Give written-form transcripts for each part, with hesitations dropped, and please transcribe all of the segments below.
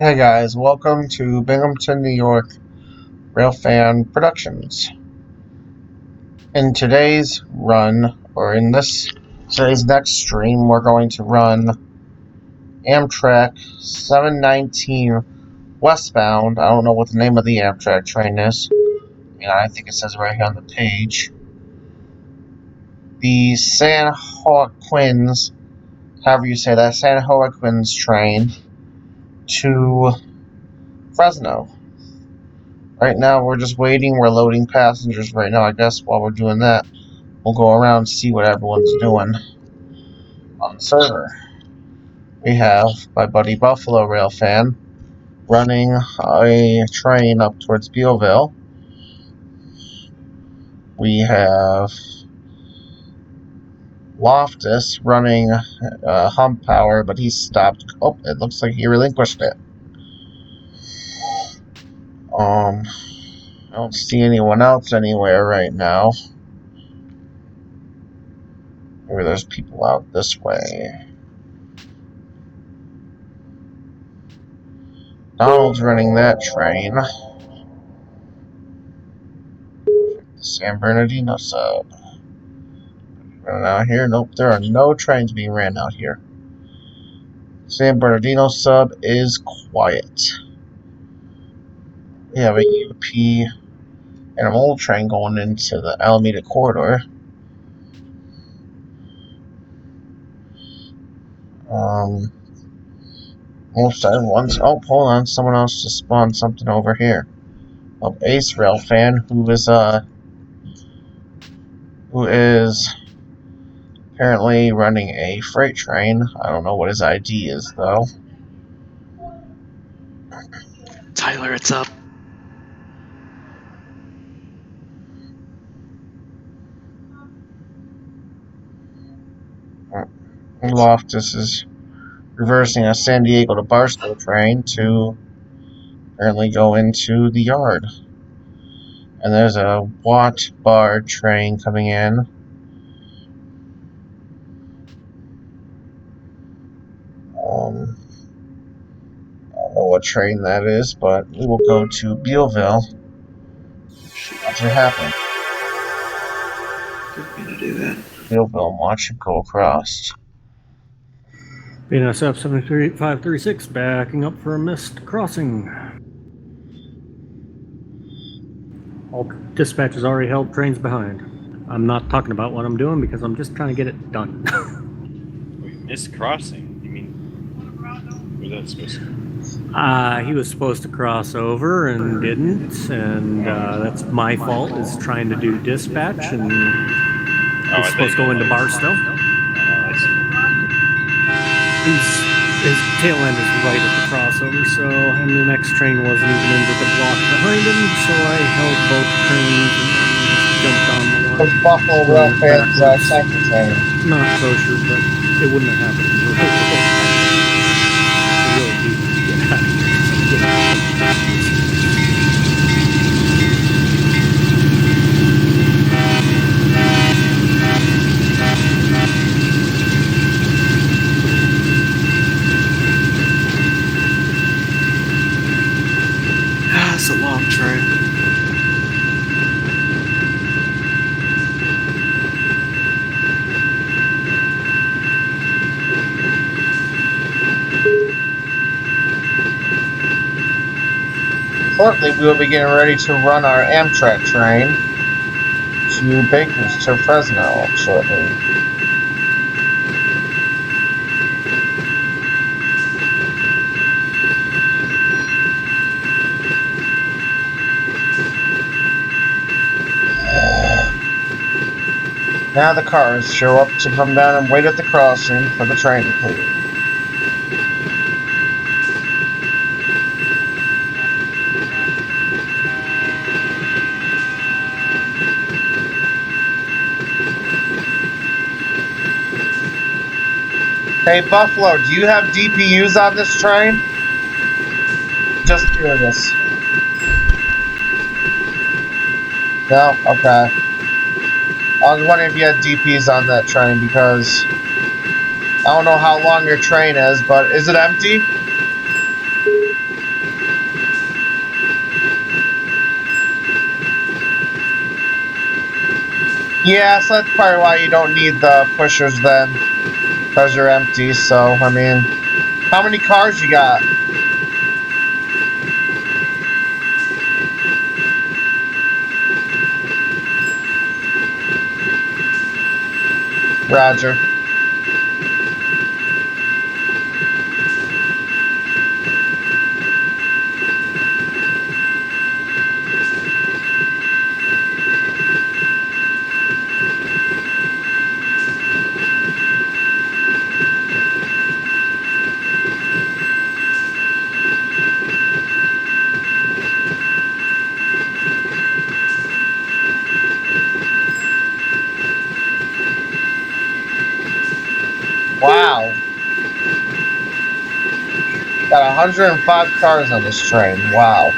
Hey guys, welcome to Binghamton, New York Railfan Productions. In today's run, or in today's next stream, we're going to run Amtrak 719 westbound. I don't know what the name of the Amtrak train is. I think it says right here on the page. The San Joaquin's, however you say that, San Joaquin's train to Fresno. Right now, we're just waiting. We're loading passengers right now. I guess while we're doing that, we'll go around and see what everyone's doing on the server. We have my buddy Buffalo Railfan running a train up towards Bealville. We have Loftus running hump power, but he stopped. Oh, it looks like he relinquished it. I don't see anyone else anywhere right now. Maybe there's people out this way. Donald's running that train. San Bernardino sub. Running out here? Nope, there are no trains being ran out here. San Bernardino sub is quiet. We have a UP and an old train going into the Alameda corridor. Most everyone's. Oh, hold on, someone else just spawned something over here. Oh, Ace Railfan, who is apparently running a freight train. I don't know what his ID is though. Tyler, it's up. Loftus is reversing a San Diego to Barstow train to apparently go into the yard. And there's a Watt Bar train coming in. I don't know what train that is, but we will go to Bealville. Watch it happen. Didn't mean to do that. Bealville, and watch it go across. BNSF 73536 backing up for a missed crossing. All dispatch has already held trains behind. I'm not talking about what I'm doing because I'm just trying to get it done. Wait, missed crossing? You mean, was that supposed to? He was supposed to cross over and didn't, and that's my fault, is trying to do dispatch, and he's supposed to go into Barstow. His tail end is right at the crossover, and the next train wasn't even into the block behind him, so I held both trains and just jumped on the one. Because Buffalo Railfan's second train. Not kosher, but it wouldn't have happened in the real world. I really need to get out of here. It's a long train. Shortly, we will be getting ready to run our Amtrak train to Fresno shortly. Now the cars show up to come down and wait at the crossing for the train to clear. Hey Buffalo, do you have DPUs on this train? Just curious. No? Okay. I was wondering if you had DPs on that train because I don't know how long your train is, but is it empty? Yeah, so that's probably why you don't need the pushers then, because they're empty. So I mean, how many cars you got? Roger. Wow. Got 105 cars on this train. Wow.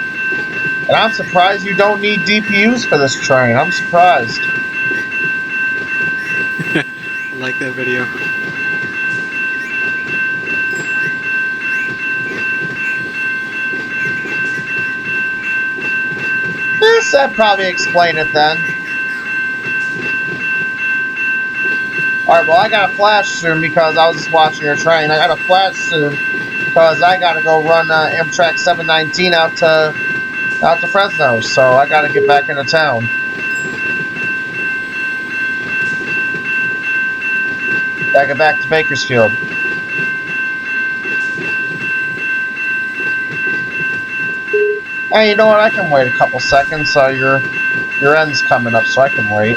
And I'm surprised you don't need DPUs for this train. I'm surprised. I like that video. Yes, that'd probably explain it then. Alright, well, I got a flash soon because I was just watching your train. I got a flash soon because I gotta go run Amtrak 719 out to Fresno, so I gotta get back into town. Gotta get back to Bakersfield. Hey, you know what? I can wait a couple seconds. Your end's coming up, so I can wait.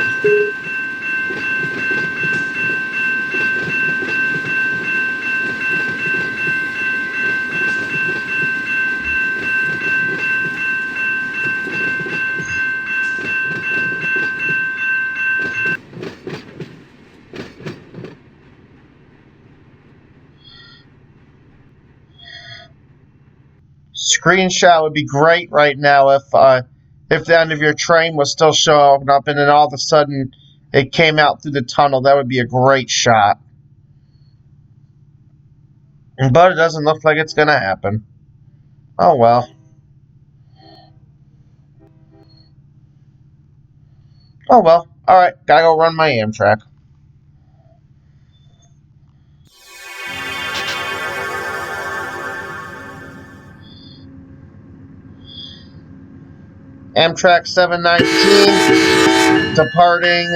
Screenshot would be great right now if the end of your train was still showing up and then all of a sudden it came out through the tunnel. That would be a great shot. But it doesn't look like it's gonna happen. Oh well. Oh well. Alright, gotta go run my Amtrak. Amtrak 719 departing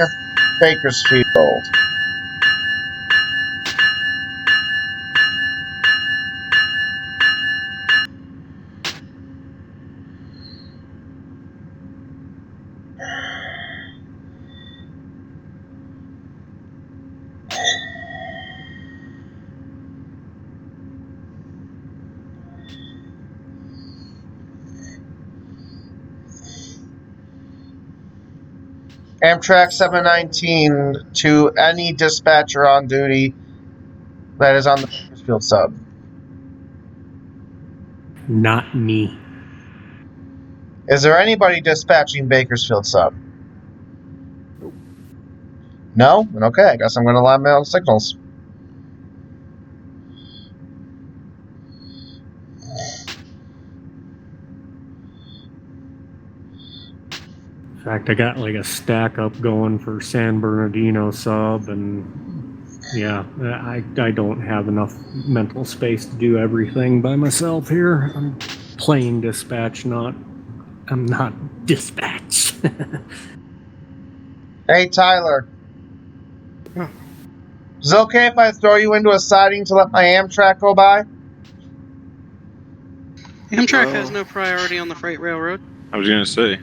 Bakersfield. Amtrak 719 to any dispatcher on duty that is on the Bakersfield sub. Not me. Is there anybody dispatching Bakersfield sub? No? Okay, I guess I'm going to line my own signals. In fact, I got like a stack up going for San Bernardino sub, and yeah, I don't have enough mental space to do everything by myself here. I'm playing dispatch, I'm not dispatch. Hey, Tyler. Oh. Is it okay if I throw you into a siding to let my Amtrak go by? Amtrak has no priority on the freight railroad. I was gonna say.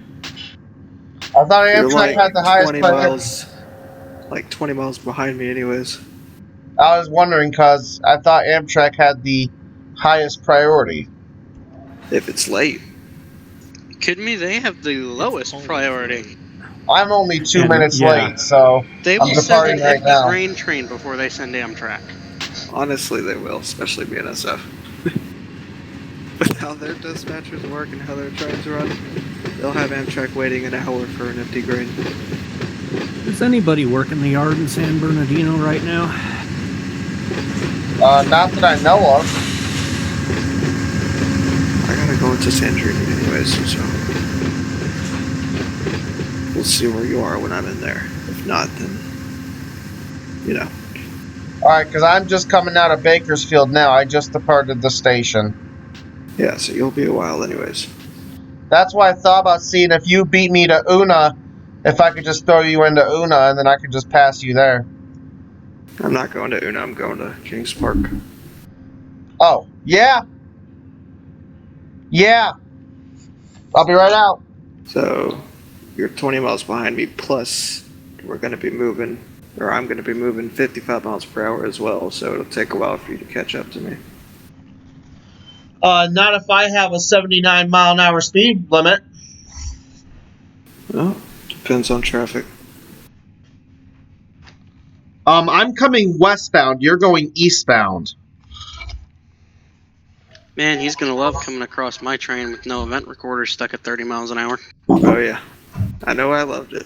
I thought You're Amtrak like had the highest 20 priority. miles, like 20 miles behind me, anyways. I was wondering because I thought Amtrak had the highest priority. If it's late, Kidding me? They have the lowest priority. I'm only 2 And, minutes yeah. late, so They I'm will send an departing right empty now. grain train before they send Amtrak. honestly, they will, especially BNSF. With how their dispatchers work and how their trains run, they'll have Amtrak waiting an hour for an empty grain. Is anybody working the yard in San Bernardino right now? Not that I know of. I gotta go into Sandrini anyways, so we'll see where you are when I'm in there. If not, then, you know. Alright, because I'm just coming out of Bakersfield now. I just departed the station. Yeah, so you'll be a while anyways. That's why I thought about seeing if you beat me to Una, if I could just throw you into Una and then I could just pass you there. I'm not going to Una, I'm going to Kings Park. Oh, yeah. Yeah. I'll be right out. So you're 20 miles behind me, plus we're going to be moving, or I'm going to be moving 55 miles per hour as well, so it'll take a while for you to catch up to me. Not if I have a 79-mile-an-hour speed limit. Well, depends on traffic. I'm coming westbound. You're going eastbound. Man, he's gonna love coming across my train with no event recorder stuck at 30 miles an hour. Oh yeah, I know I loved it.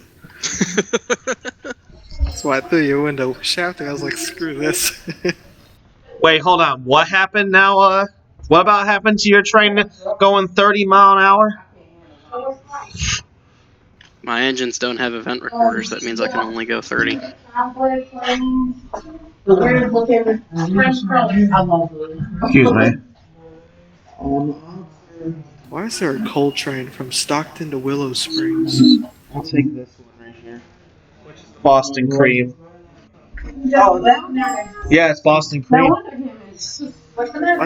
That's why I threw you a window shafting. I was like, screw this. Wait, hold on. What happened now? What about happened to your train going 30 mile an hour? My engines don't have event recorders. That means I can only go 30. Excuse me. Why is there a coal train from Stockton to Willow Springs? I'll take this one right here. Boston cream. Oh, that one? Yeah, it's Boston cream. What's the name?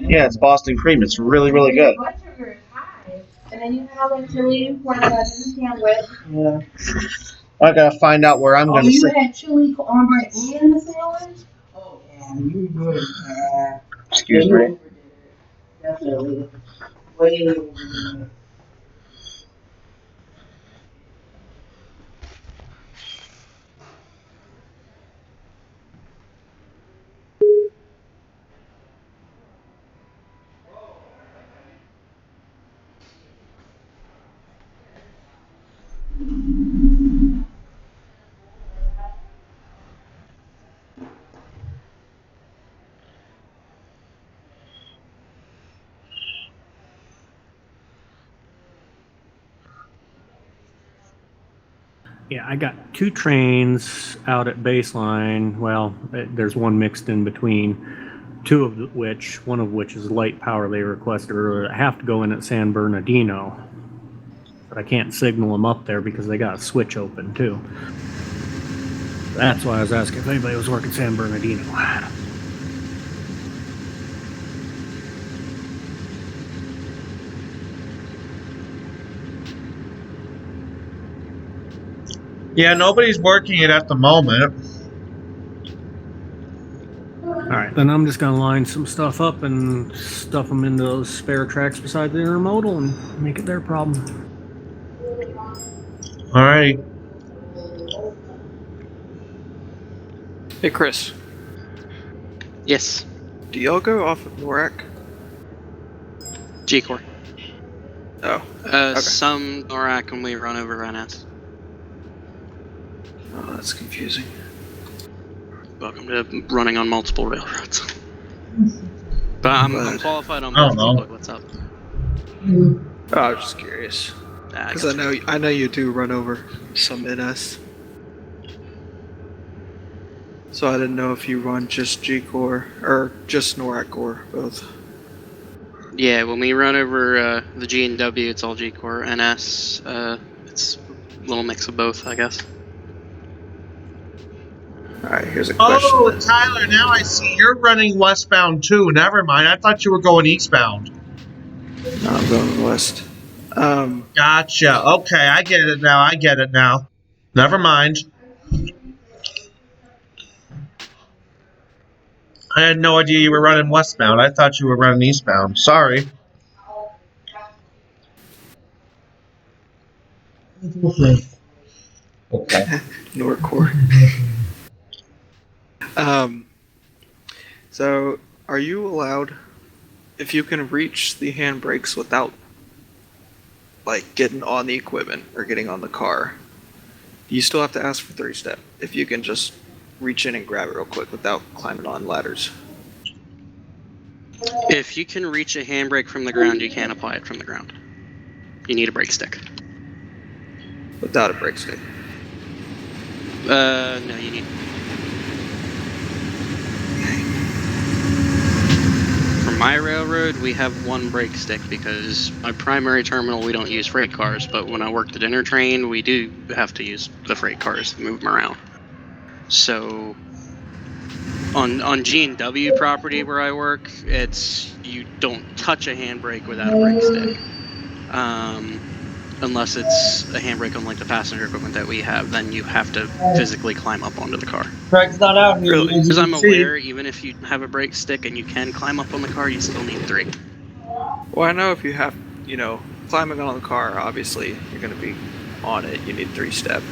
Yeah, it's Boston cream. It's really, really good. Blood sugar is high. And then you have like chili and corn bread in the sandwich. Yeah. I gotta find out where I'm gonna You sit. had chili cornbread in the sandwich? Oh, yeah, you good. Excuse me. Definitely. Way over. Yeah, I got 2 trains out at baseline. Well, there's one mixed in between. One of which is light power they requested earlier. I have to go in at San Bernardino, but I can't signal them up there because they got a switch open too. That's why I was asking if anybody was working San Bernardino. Yeah, nobody's working it at the moment. Alright, then I'm just gonna line some stuff up and stuff them into those spare tracks beside the intermodal and make it their problem. Alright. Hey, Chris, Yes, do y'all go off of Norak? G-Core. Oh, okay. Some NORAC when we run over NS. Oh, that's confusing. Welcome to running on multiple railroads. But I'm qualified on I both. don't know. Look, what's up? Oh, I was just curious. Ah, Because I know you do run over some NS. So I didn't know if you run just G-Core, or just NORAC Core, both. Yeah, when we run over the G and W, it's all G-Core. NS, it's a little mix of both, I guess. Alright, here's a question. Oh, Tyler, now I see you're running westbound too. Never mind. I thought you were going eastbound. No, I'm going west. Gotcha. Okay, I get it now. Never mind. I had no idea you were running westbound. I thought you were running eastbound. Sorry. Okay. NORAC Core. So, are you allowed, if you can reach the handbrakes without, like, getting on the equipment or getting on the car, you still have to ask for 3-step. If you can just reach in and grab it real quick without climbing on ladders. If you can reach a handbrake from the ground, you can't apply it from the ground. You need a brake stick. without a brake stick. No, you need. For my railroad, we have one brake stick because my primary terminal we don't use freight cars, but when I worked at Intertrain, we do have to use the freight cars to move them around. So on G&W property where I work, it's you don't touch a handbrake without a brake stick. Unless it's a handbrake on like the passenger equipment that we have, then you have to physically climb up onto the car. Craig's not out here. Really? As you Because I'm can see. aware, even if you have a brake stick and you can climb up on the car, you still need 3. Well, I know if you have, climbing on the car, obviously you're going to be on it. You need 3-step.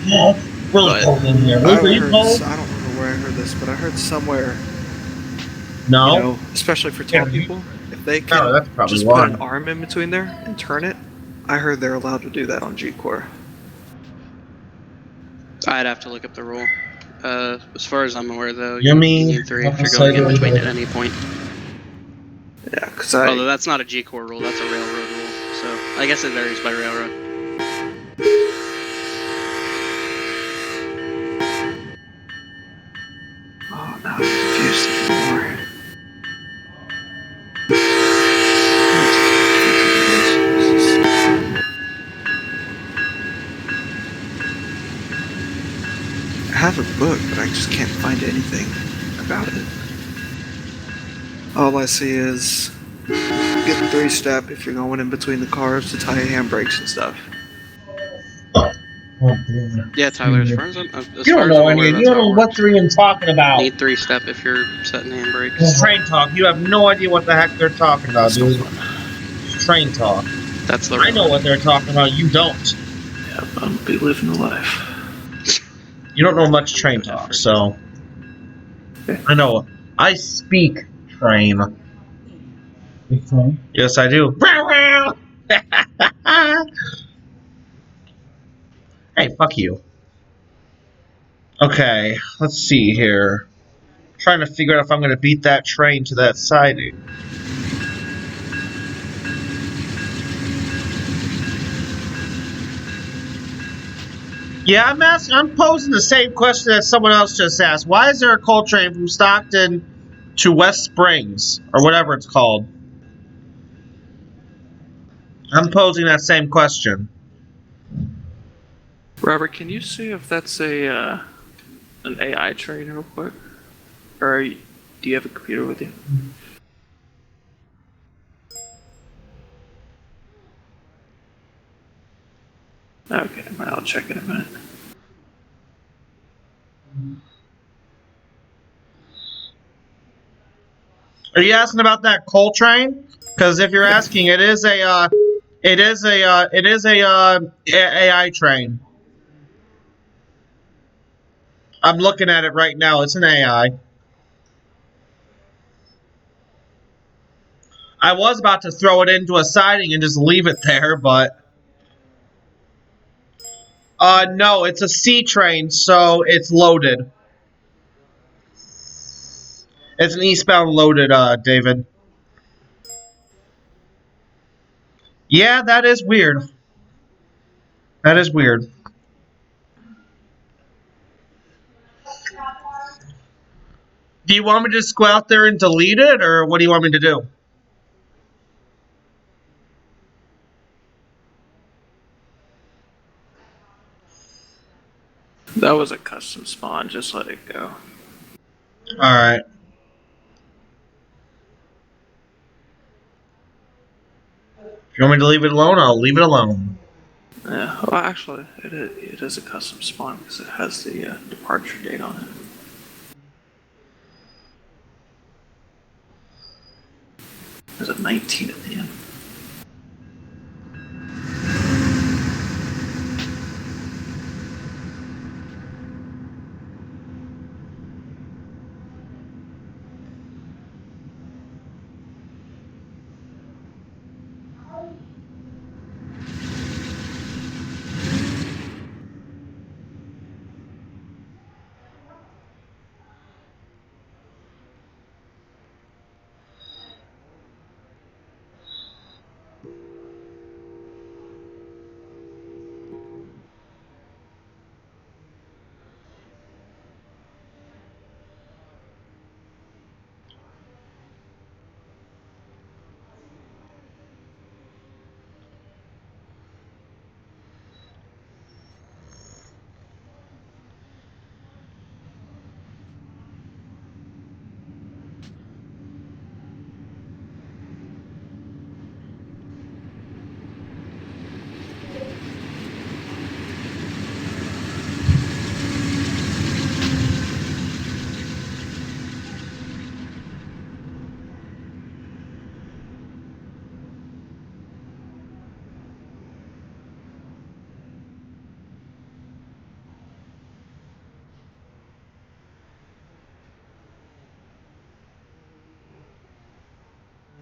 Yeah, it's really But cold in here. I Luke, are you heard, cold? I don't remember where I heard this, but I heard somewhere, No. especially for tall Yeah, people, if they Oh, can that's probably just why. put an arm in between there and turn it, I heard they're allowed to do that on G-Core. I'd have to look up the rule. As far as I'm aware, though, you Yummy. need 3 if Apple you're going in cider. between at any point. Yeah, because Although that's not a G-Core rule, that's a railroad rule. So I guess it varies by railroad. Oh, now I'm confused even more. I have a book, but I just can't find anything about it. All I see is get the 3-step if you're going in between the cars to tie handbrakes and stuff. Oh, damn. Yeah, Tyler, as You far as I'm don't know aware, any. You that's don't how know it what works. 3 I'm talking about. Need 3-step if you're setting handbrakes. It's train talk. You have no idea what the heck they're talking about, That's no dude. fun. It's train talk. That's the I know railroad. what they're talking about. You don't. Yeah, I'm be living the life. You don't know much train talk, so. I know. I speak train. Yes, I do. Hey, fuck you. Okay, let's see here. Trying to figure out if I'm going to beat that train to that siding. Yeah, I'm posing the same question that someone else just asked. Why is there a coal train from Stockton to West Springs, or whatever it's called? I'm posing that same question. Robert, can you see if that's an AI train real quick? Or do you have a computer with you? Okay, I'll check in a minute. Are you asking about that coal train? Because if you're asking, it is a AI train. I'm looking at it right now. It's an AI. I was about to throw it into a siding and just leave it there, but no, it's a C train, so it's loaded. It's an eastbound loaded, David. Yeah, that is weird. That is weird. Do you want me to just go out there and delete it, or what do you want me to do? That was a custom spawn, just let it go. Alright. If you want me to leave it alone, I'll leave it alone. Yeah, well, actually, it is a custom spawn because it has the departure date on it. There's a 19 at the end.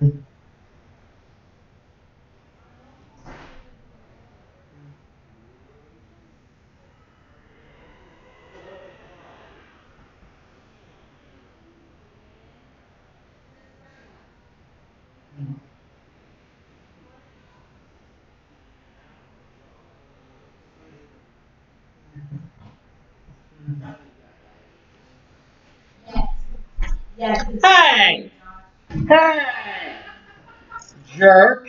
Hey! Hey! Jerk!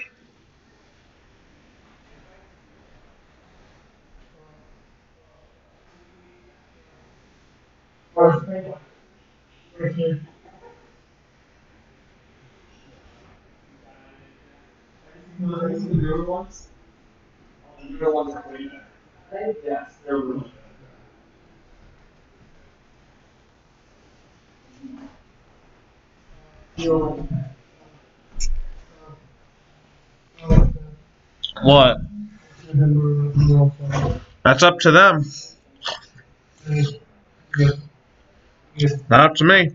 What? That's up to them. Not up to me.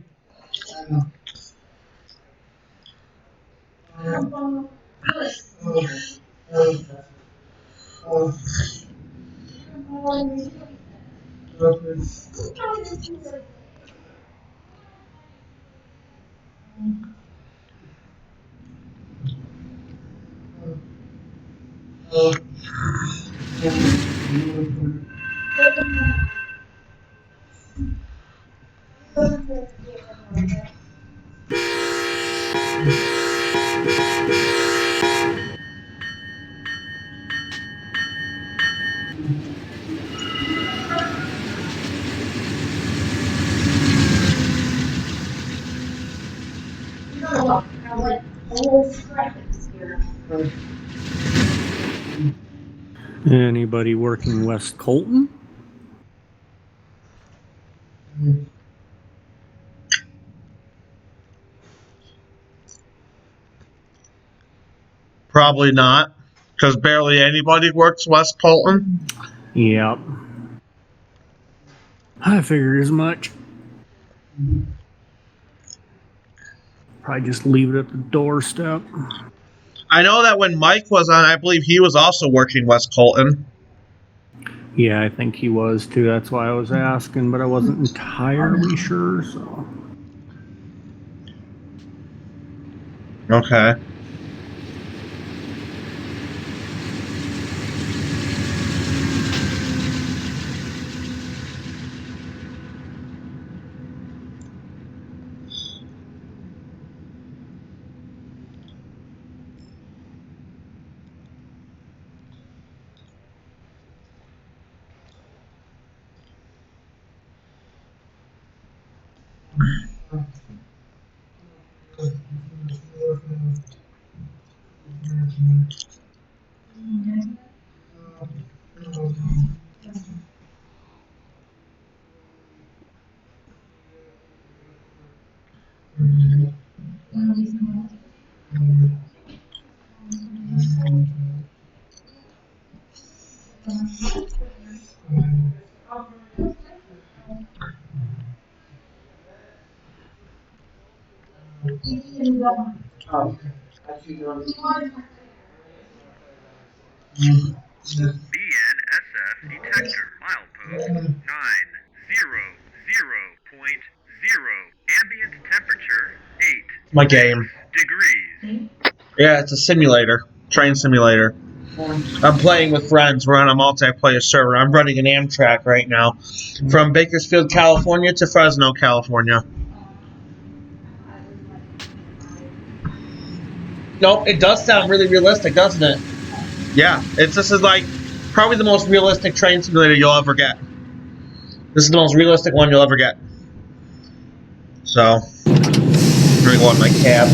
Anybody working West Colton? Probably not, because barely anybody works West Colton. Yep. I figured as much. Probably just leave it at the doorstep. I know that when Mike was on, I believe he was also working West Colton. Yeah, I think he was too. That's why I was asking, but I wasn't entirely sure. So Okay. BNSF detector milepost 900.0. Ambient temperature 8 My game. degrees. Yeah, it's a simulator. Train simulator. I'm playing with friends. We're on a multiplayer server. I'm running an Amtrak right now. From Bakersfield, California to Fresno, California. Nope, it does sound really realistic, doesn't it? Yeah, this is like probably the most realistic train simulator you'll ever get. This is the most realistic one you'll ever get. So, I'm gonna go in my cab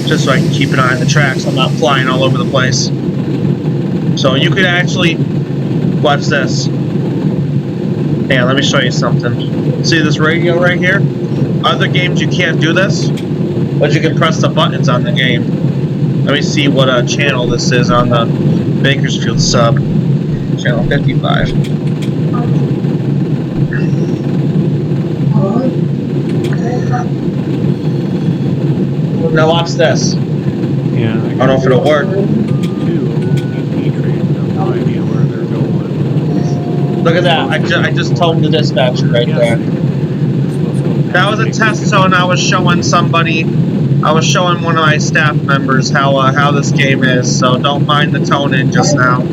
just so I can keep an eye on the tracks. I'm not flying all over the place. So you could actually watch this. Yeah, let me show you something. See this radio right here? Other games you can't do this, but you can press the buttons on the game. Let me see what channel this is on the Bakersfield sub. Channel 55. Now watch this. Yeah, I don't know if it'll work. Two EP trains have no idea where they're going. Look at that. I just told the dispatcher right there. They're supposed to go past That was a Bakersfield. test zone. I was showing one of my staff members how this game is. So don't mind the tone in just now.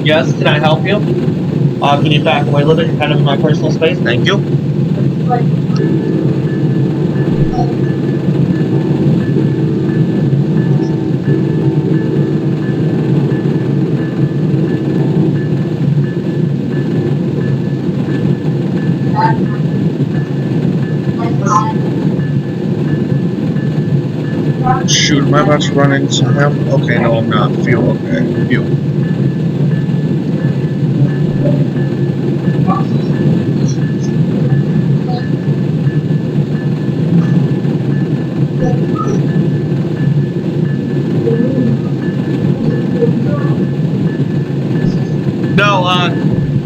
Yes, can I help you? Can you back away a little bit? You're kind of in my personal space. Thank you. Shoot, am I about to run into him? Okay, no, I'm not. Phew, okay. Phew.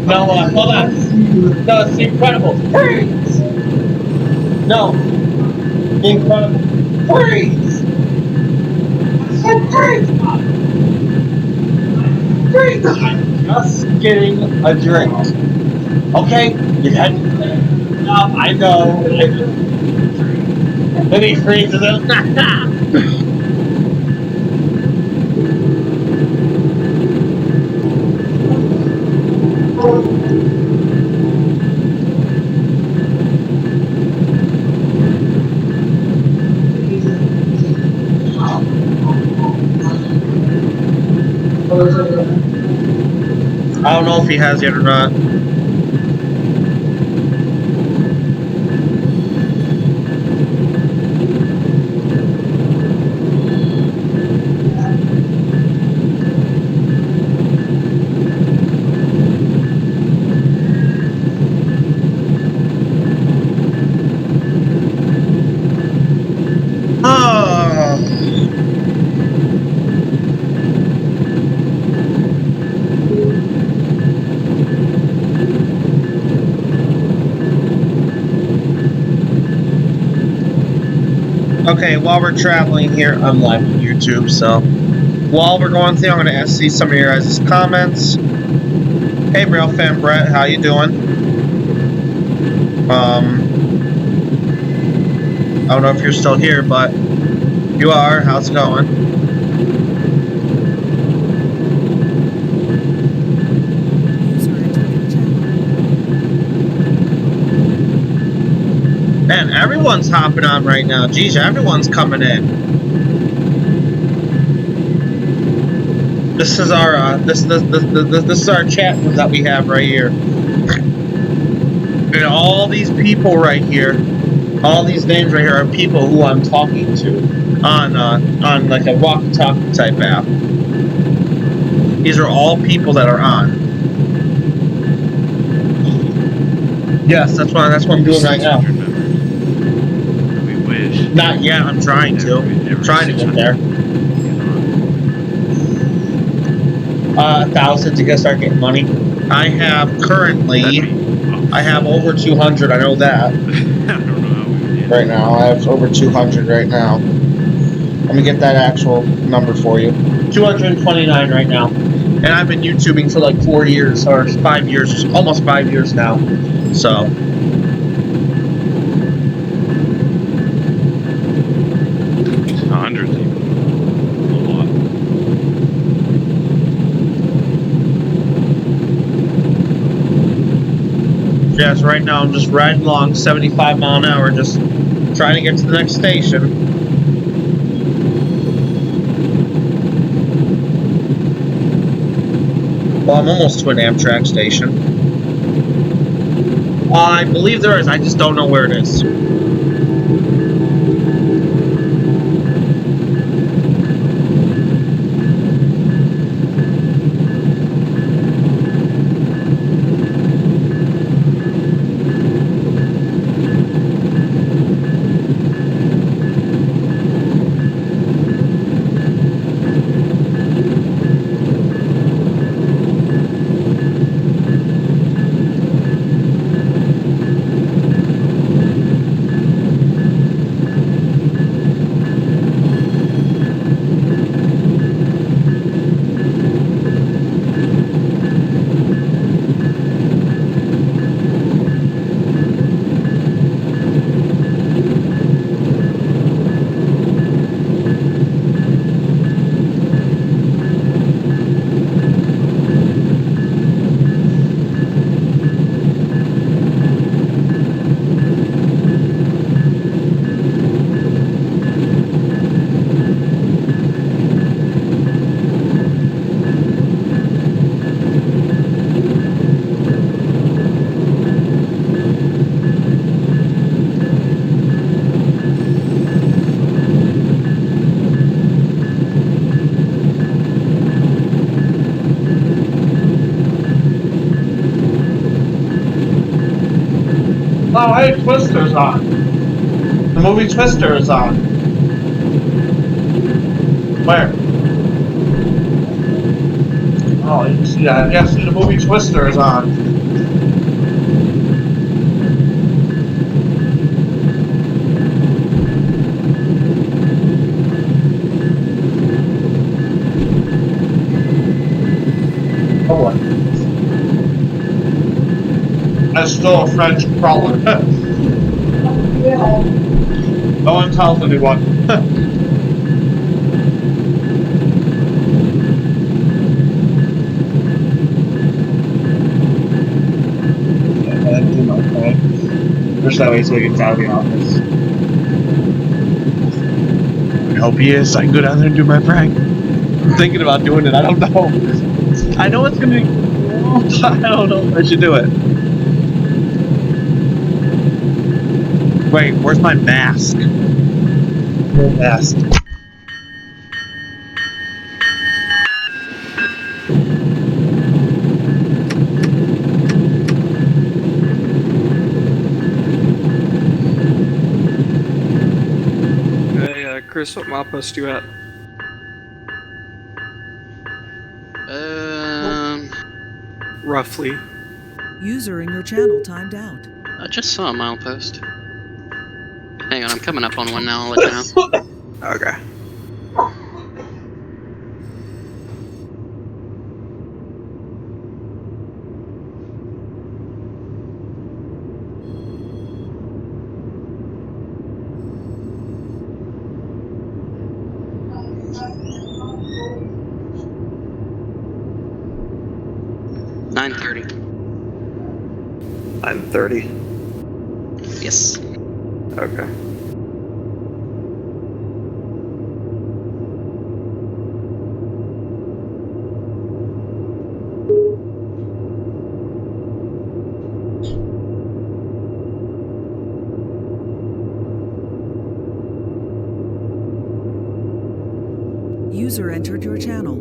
No, hold on. No, it's incredible. Freeze! No. Incredible. Freeze! Freeze! Freeze! I'm just getting a drink. Okay? You had no, I know. Then he freezes it. I don't know if he has yet or not. Okay, while we're traveling here, I'm live on YouTube, so while we're going through, I'm going to see some of your guys' comments. Hey, Rail Fan Brett, how you doing? I don't know if you're still here, but you are. How's it going? Man, everyone's hopping on right now. Geez, everyone's coming in. This is our this is our chat room that we have right here. And all these people right here, all these names right here are people who I'm talking to on like a walkie-talkie type app. These are all people that are on. Yes, that's what I'm doing right now. We wish. Not yet. I'm trying to. I'm trying to get there. 1,000 to get start getting money. I have currently. I have over 200. I know that. I don't know how we did. Right now, I have over 200 right now. Let me get that actual number for you. 229 right now. And I've been YouTubing for like 4 years or 5 years, almost 5 years now. So. Hundreds even. A lot. Yes, right now I'm just riding along 75 mile an hour, just trying to get to the next station. Well, I'm almost to an Amtrak station. I believe there is, I just don't know where it is. Oh, hey, Twister's on. The movie Twister is on. Where? Oh, you can see that. Yeah, see, the movie Twister is on. Oh, what? I stole a French crawler. No one tells anyone. I do my thing. Wish that way so he gets out of the office. I hope he is. I can go down there and do my prank. I'm thinking about doing it. I don't know. I know it's gonna be cool, but I don't know if I should do it. Wait, where's my mask? No mask. Hey, Chris, what milepost you at? Roughly. User in your channel timed out. I just saw a milepost. Hang on, I'm coming up on one now. I'll let you know. Okay. $9:30. 9:30. Yes. Okay. User entered your channel.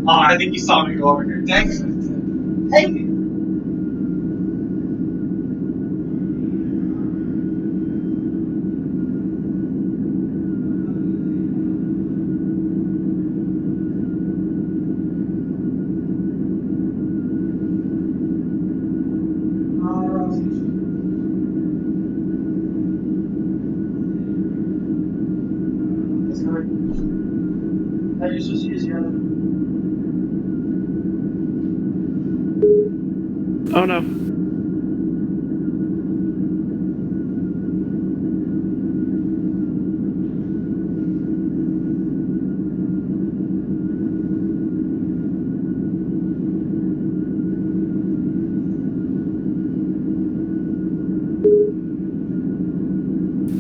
Oh, I think you saw me go over here. Thanks. Hey. I just use your. Oh no.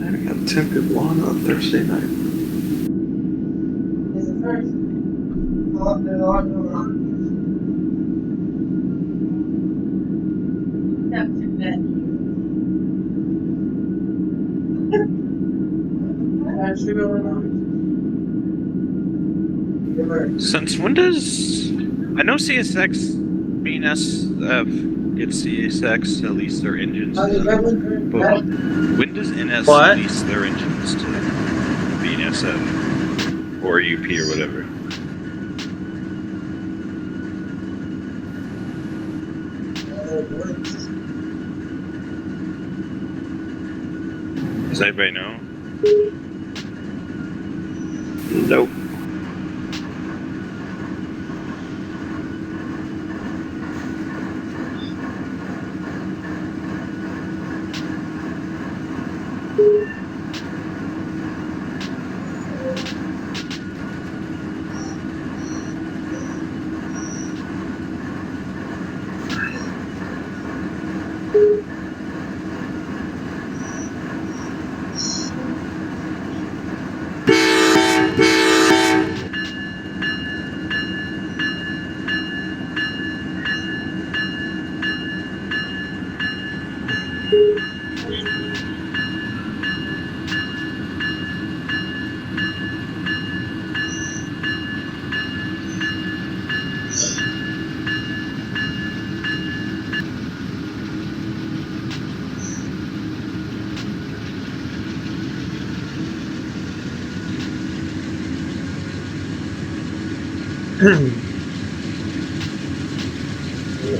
I got 10 people on Thursday night. Is it first? Since when does I know CSX BNSF gets CSX to lease their engines to them, but when does NS What? lease their engines to BNSF or UP or whatever? Does anybody know? Nope.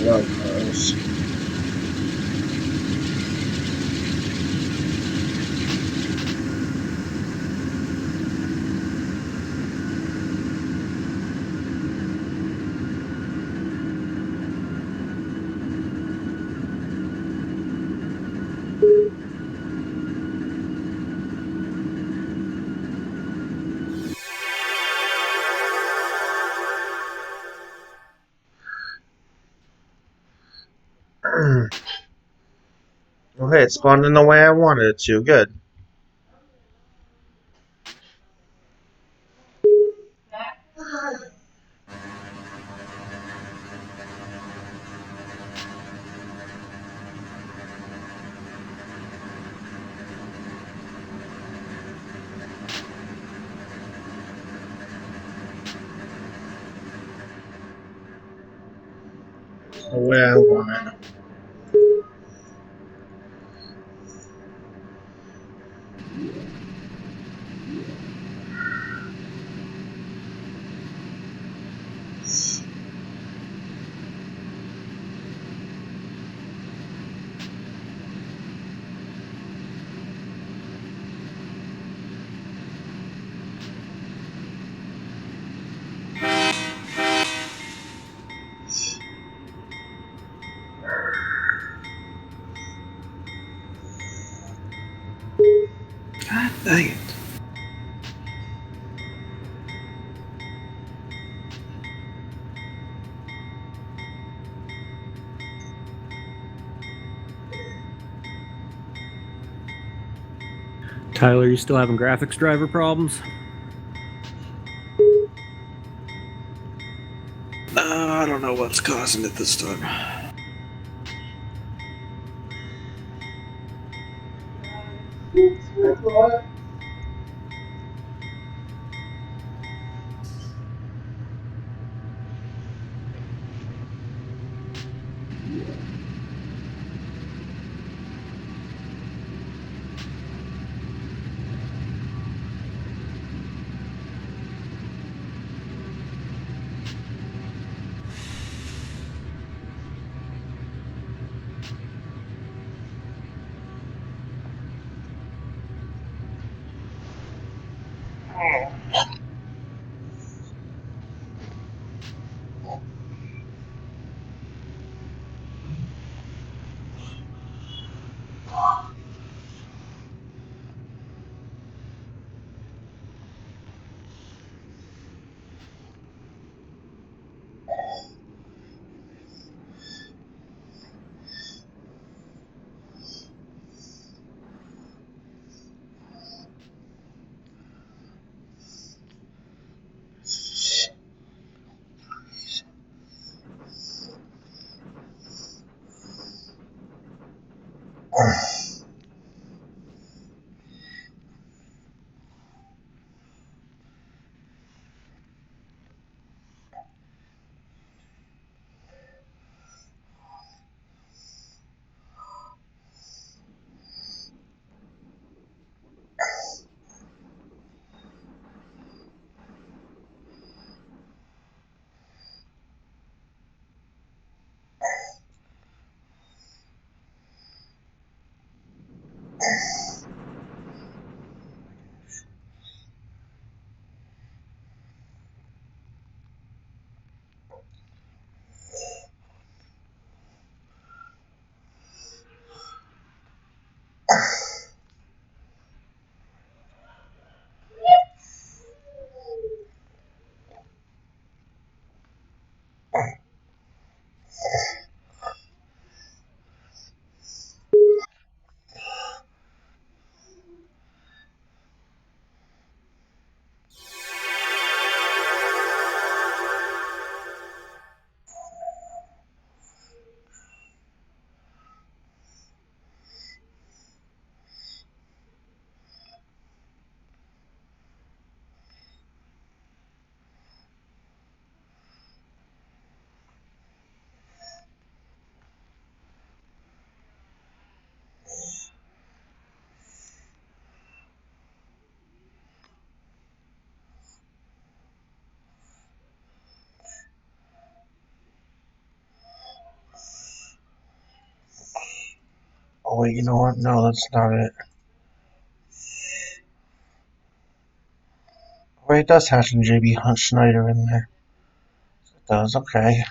Love cars. Okay, it spawned in the way I wanted it to. Good. The way I want it. God dang it. Tyler, you still having graphics driver problems? I don't know what's causing it this time. wait, you know what? No, that's not it. Wait, it does have some JB Hunt Schneider in there. It does, okay.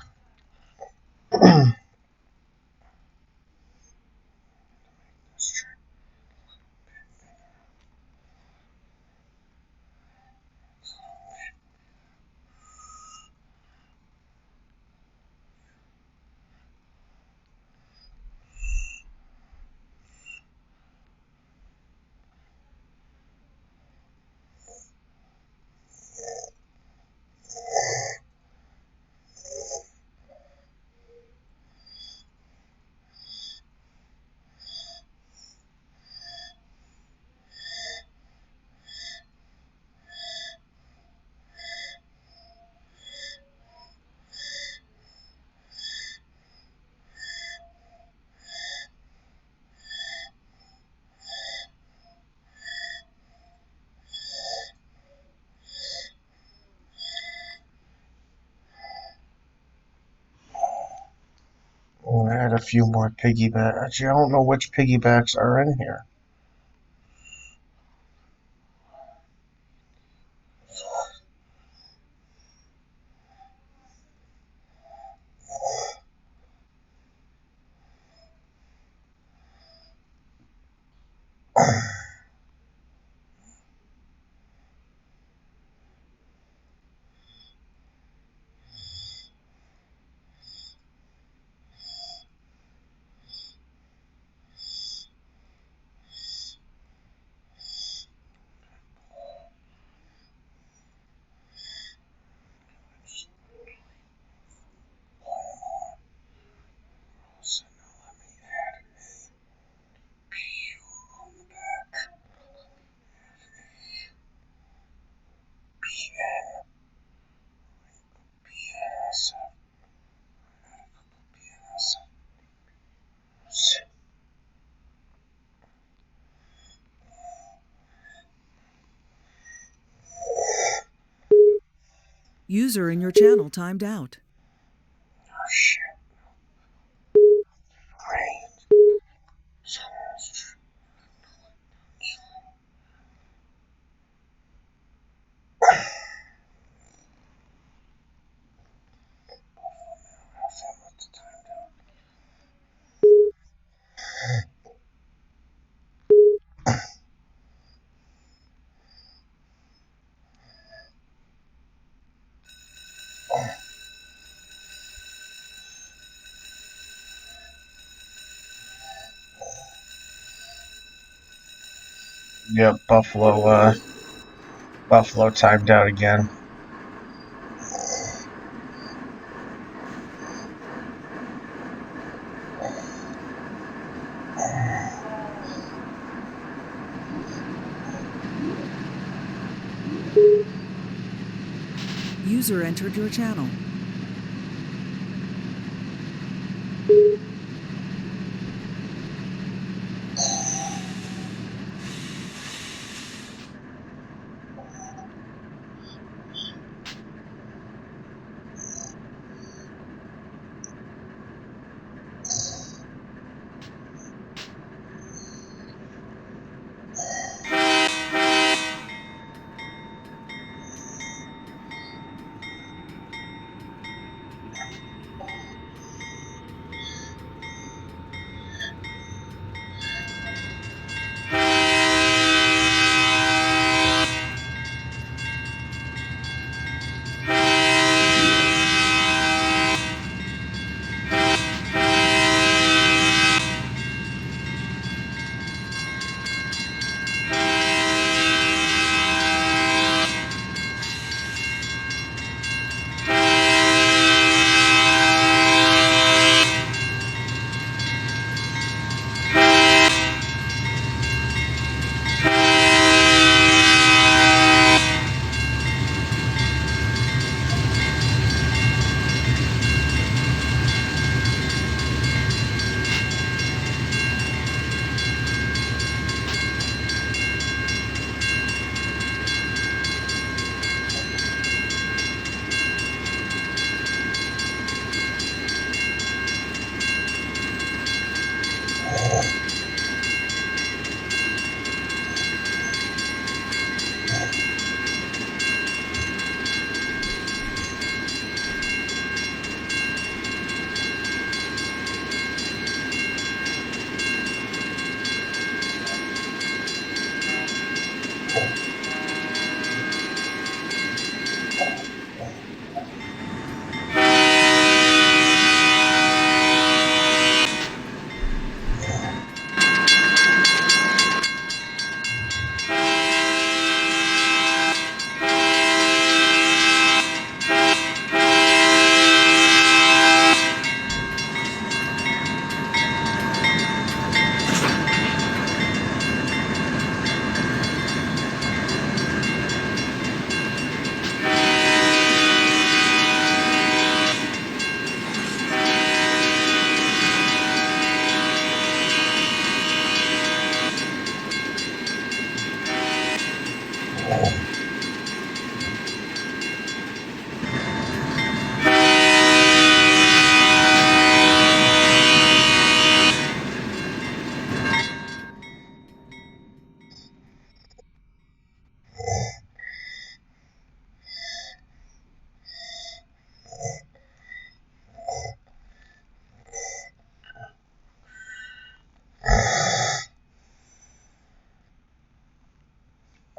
We'll add a few more piggybacks. Actually, I don't know which piggybacks are in here. So now let me add a P on the back. PN. PNS. PNS. User in your channel timed out. Oh shit. Rain. Yep, Buffalo timed out again. User entered your channel.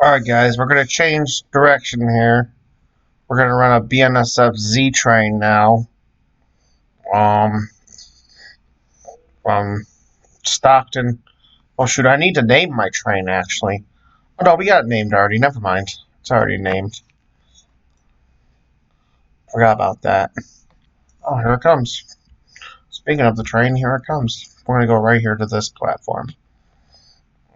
Alright guys, we're going to change direction here. We're going to run a BNSF Z train now. From Stockton. Oh shoot, I need to name my train actually. Oh no, we got it named already. Never mind. It's already named. Forgot about that. Oh, here it comes. Speaking of the train, here it comes. We're going to go right here to this platform.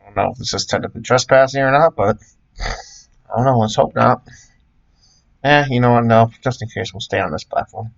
I don't know if this is technically trespassing or not, but I don't know. Let's hope not. You know what? No, just in case, we'll stay on this platform.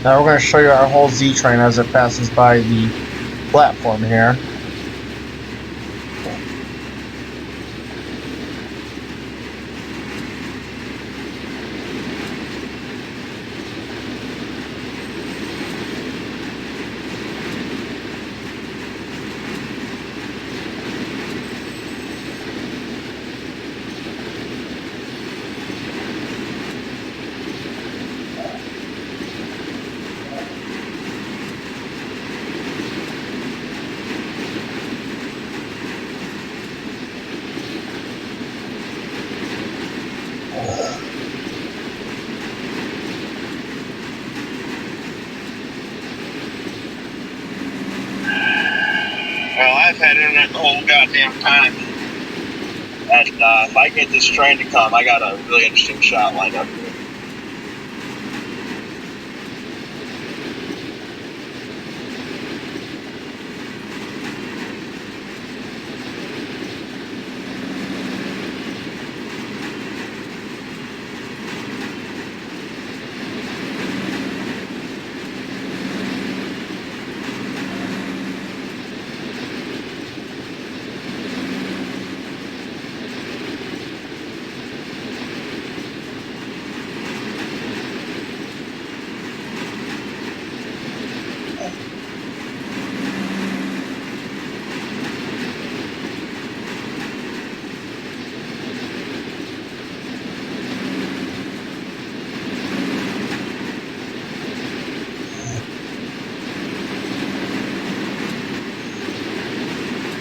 Now we're going to show you our whole Z train as it passes by the platform here. Well, I've had internet the whole goddamn time. And if I get this train to come, I got a really interesting shot lined up here.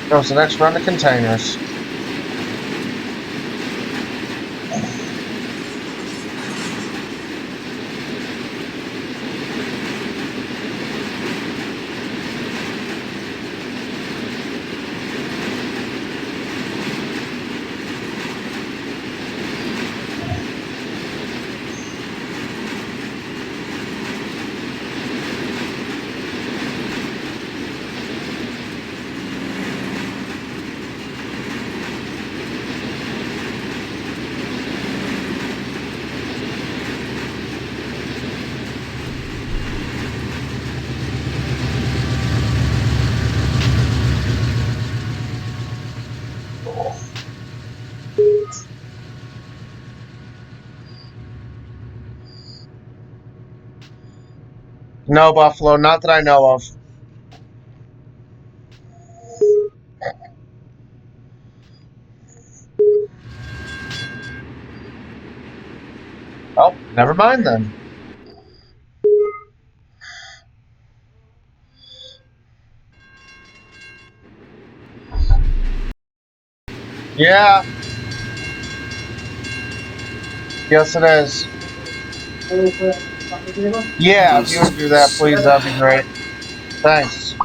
Goes the next round of containers. No, Buffalo, not that I know of. Oh, never mind then. Yeah. Yes, it is. Yeah, if you would do that, please, that'd be great. Thanks.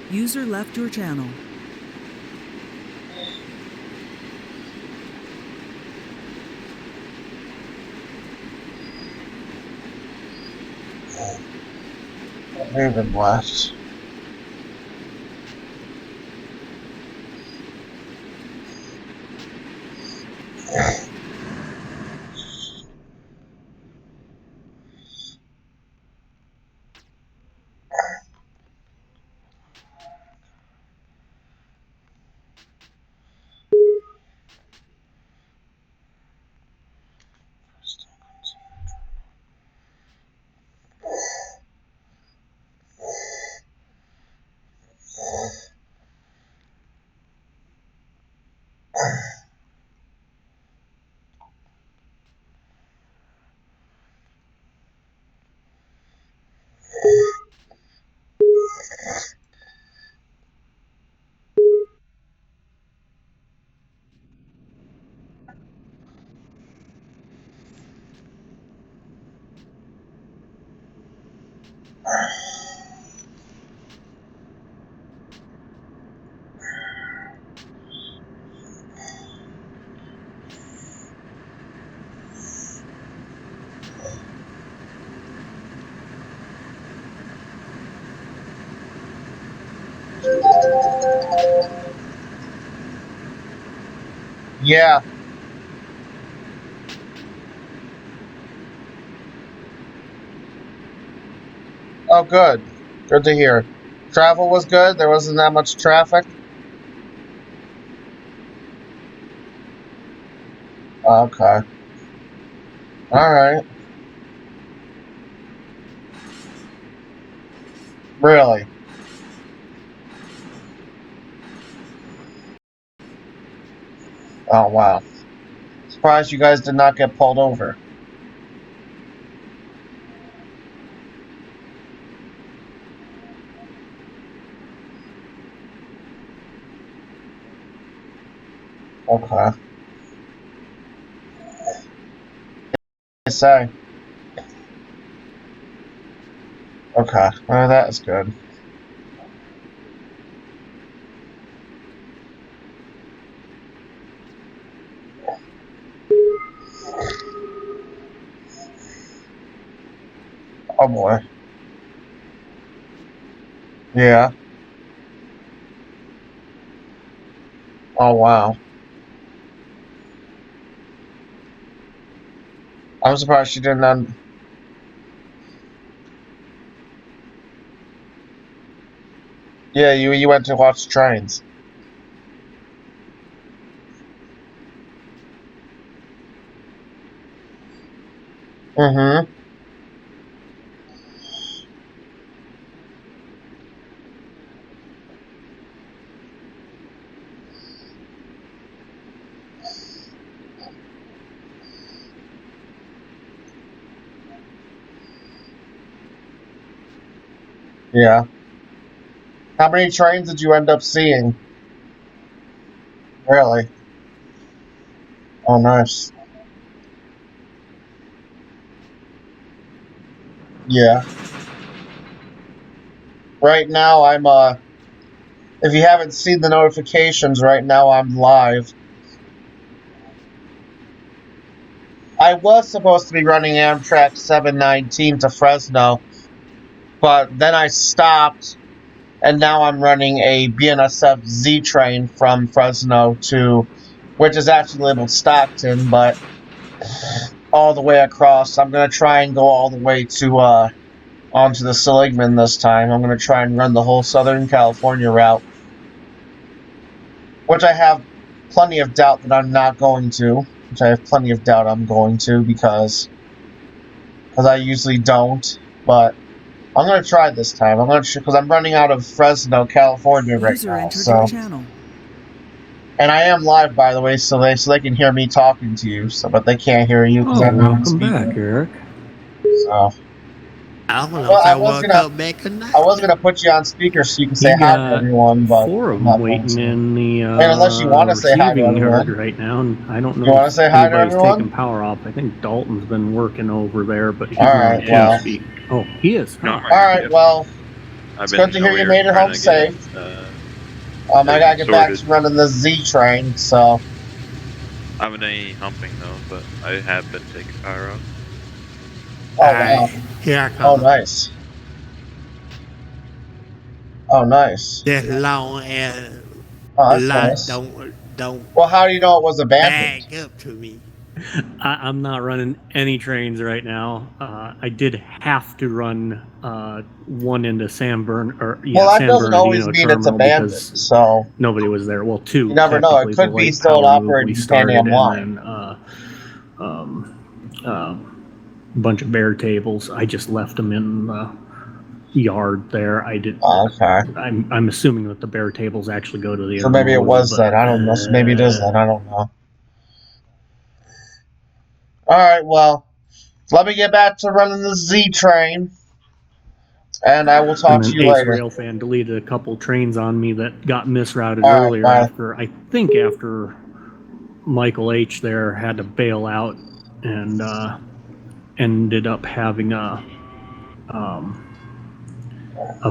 User left your channel. Raven left. Yeah. Oh, good. Good to hear. Travel was good? There wasn't that much traffic? Okay. Alright. Really? Oh, wow. Surprised you guys did not get pulled over. Okay. I say. Okay. Well, that is good. Oh, boy. Yeah. Oh, wow. I'm surprised she didn't Yeah, you went to watch trains. Mm-hmm. Yeah. How many trains did you end up seeing? Really? Oh, nice. Yeah. Right now, if you haven't seen the notifications, right now I'm live. I was supposed to be running Amtrak 719 to Fresno, but then I stopped, and now I'm running a BNSF Z train from Fresno to, which is actually labeled Stockton, but all the way across. I'm gonna try and go all the way to onto the Seligman this time. I'm gonna try and run the whole Southern California route, which I have plenty of doubt that I'm not going to. Which I have plenty of doubt I'm going to because I usually don't. But I'm gonna try this time. I'm gonna because I'm running out of Fresno, California right User now. entered So, your channel. and I am live, by the way, so they can hear me talking to you. So, but they can't hear you because Oh, I'm not on welcome back, speaker. Eric. So, I don't know well, if I welcome back or not. I was gonna put you on speaker so you can say You hi to got everyone, but 4 of I'm them not going waiting to. in the And unless you want to say hi to receiving yard everyone. right now, and I don't You know want to if say hi to anybody's everyone? taking power off. I think Dalton's been working over there, but he's All not right, on well. TeamSpeak. Oh, he is. No, Huh. I'm All right right, here. well, I've it's good been to hear over you here made it trying home to get safe. I gotta everything get back sorted. to running the Z train, so. I haven't done any humping though, but I have been taking power off. Oh, wow. Here I Oh, come. nice. Oh, nice. Just long as Oh, the that's lot nice. don't Well, how do you know it was abandoned? bag up to me. I'm not running any trains right now. I did have to run one into San Well, that San doesn't always Bernardino mean it's terminal abandoned, because so. nobody was there. Well, 2 You never know. It technically. The could be light still power move we operating Pan started, Am and line. then a bunch of bare tables. I just left them in the yard there. I did. Oh, okay. I'm assuming that the bare tables actually go to the So maybe it intermodal, was but that. I don't know. So maybe it is that. I don't know. All right, well, let me get back to running the Z train, and I will And talk to then you Ace later. Railfan deleted a couple trains on me that got misrouted All right, earlier bye. after Michael H there had to bail out and ended up having a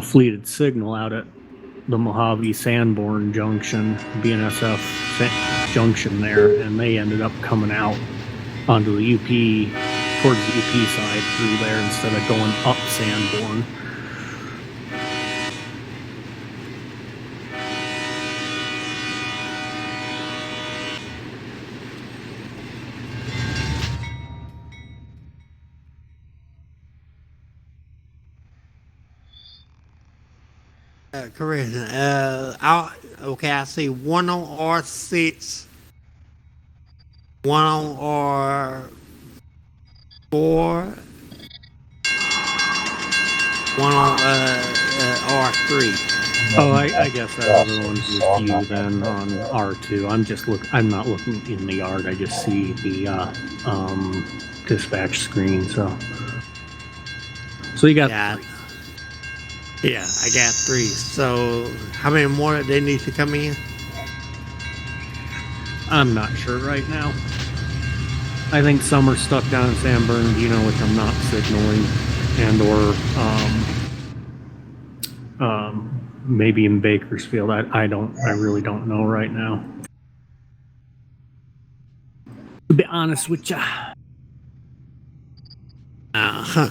fleeted signal out at the Mojave Sanborn Junction, BNSF Junction there, and they ended up coming out onto the UP, towards the UP side through there instead of going up Sanborn. Correction. Okay, I see one on R6, one on R4, one on R3. Oh, I guess that other one's with you then on R2. I'm not looking in the yard. I just see the dispatch screen. So you got Yeah. Yeah, I got 3. So how many more they need to come in? I'm not sure right now. I think some are stuck down in San Bernardino, which I'm not signaling, and or maybe in Bakersfield. I really don't know right now. To be honest with you. Uh-huh.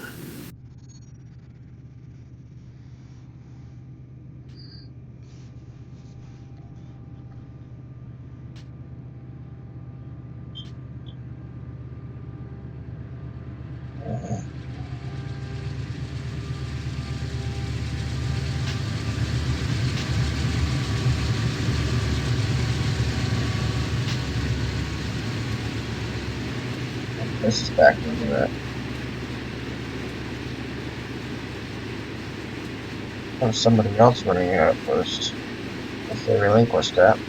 This is back into that. Or somebody else running it at first. If they relinquished that.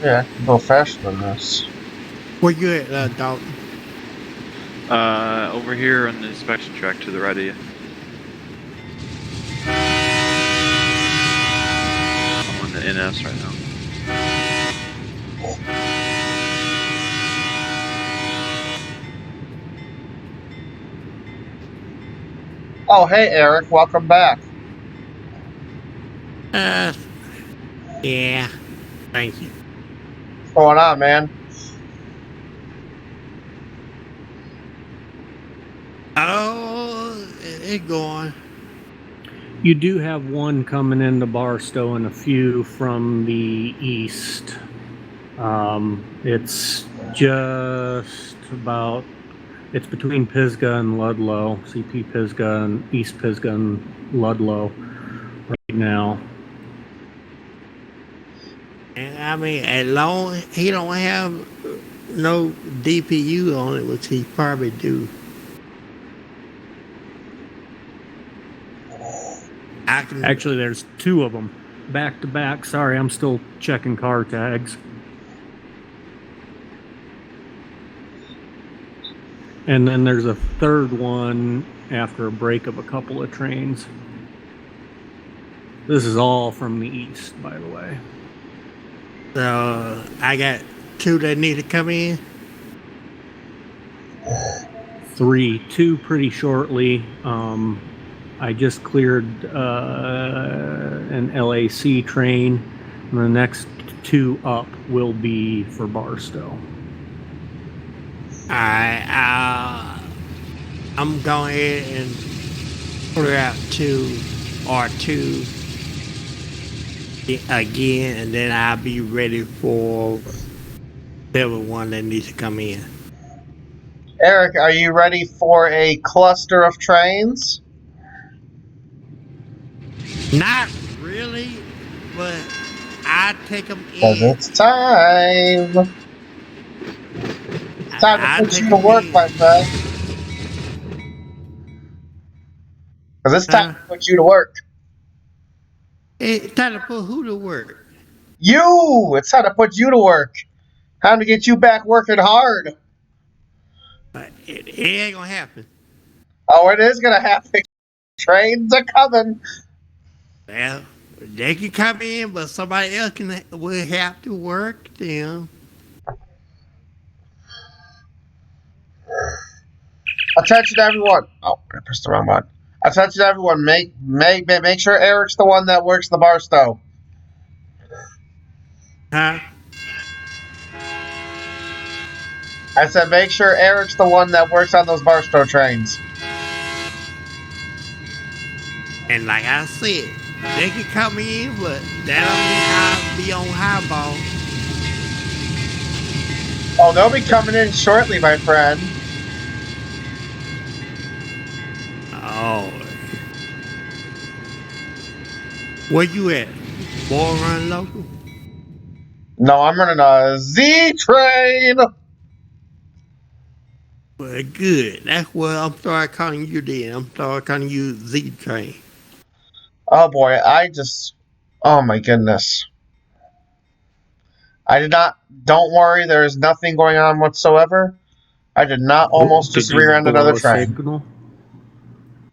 Yeah, I can go faster than this. Where you at, Dalton? Over here on the inspection track to the right of you. I'm on the NS right now. Oh, hey, Eric. Welcome back. Yeah. Thank you. What's going on, man? Oh, it's going. You do have one coming into Barstow and a few from the east. It's just about, it's between Pisgah and Ludlow, CP Pisgah and East Pisgah and Ludlow right now. And I mean, as long as he don't have no DPU on it, which he probably do. I can Actually, there's two of them back to back. Sorry, I'm still checking car tags. And then there's a third one after a break of a couple of trains. This is all from the east, by the way. So I got two that need to come in. Two pretty shortly. I just cleared an LAC train, and the next two up will be for Barstow. I'm going ahead and order out two R2 again, and then I'll be ready for everyone that needs to come in. Eric, are you ready for a cluster of trains? Not really, but I take them Because in. it's time. It's time to put you to work, my friend. Because it's time to put you to work. It's time to put who to work? You! It's time to put you to work. Time to get you back working hard. It ain't gonna happen. Oh, it is gonna happen. Trains are coming. Well, they can come in, but somebody else will have to work them. Attention, everyone. Oh, I pressed the wrong button. Attention, everyone. Make sure Eric's the one that works the Barstow. Huh? I said make sure Eric's the one that works on those Barstow trains. And like I said, they can come in, but that don't mean I'll be on highball. Oh, they'll be coming in shortly, my friend. Oh. Where you at? Bull Run Local? No, I'm running a Z train. Well, good. That's what I'm starting calling you then. I'm starting calling you Z Train. Oh boy, oh my goodness. I did not, don't worry, there is nothing going on whatsoever. I did not almost just rear-end another train. Signal?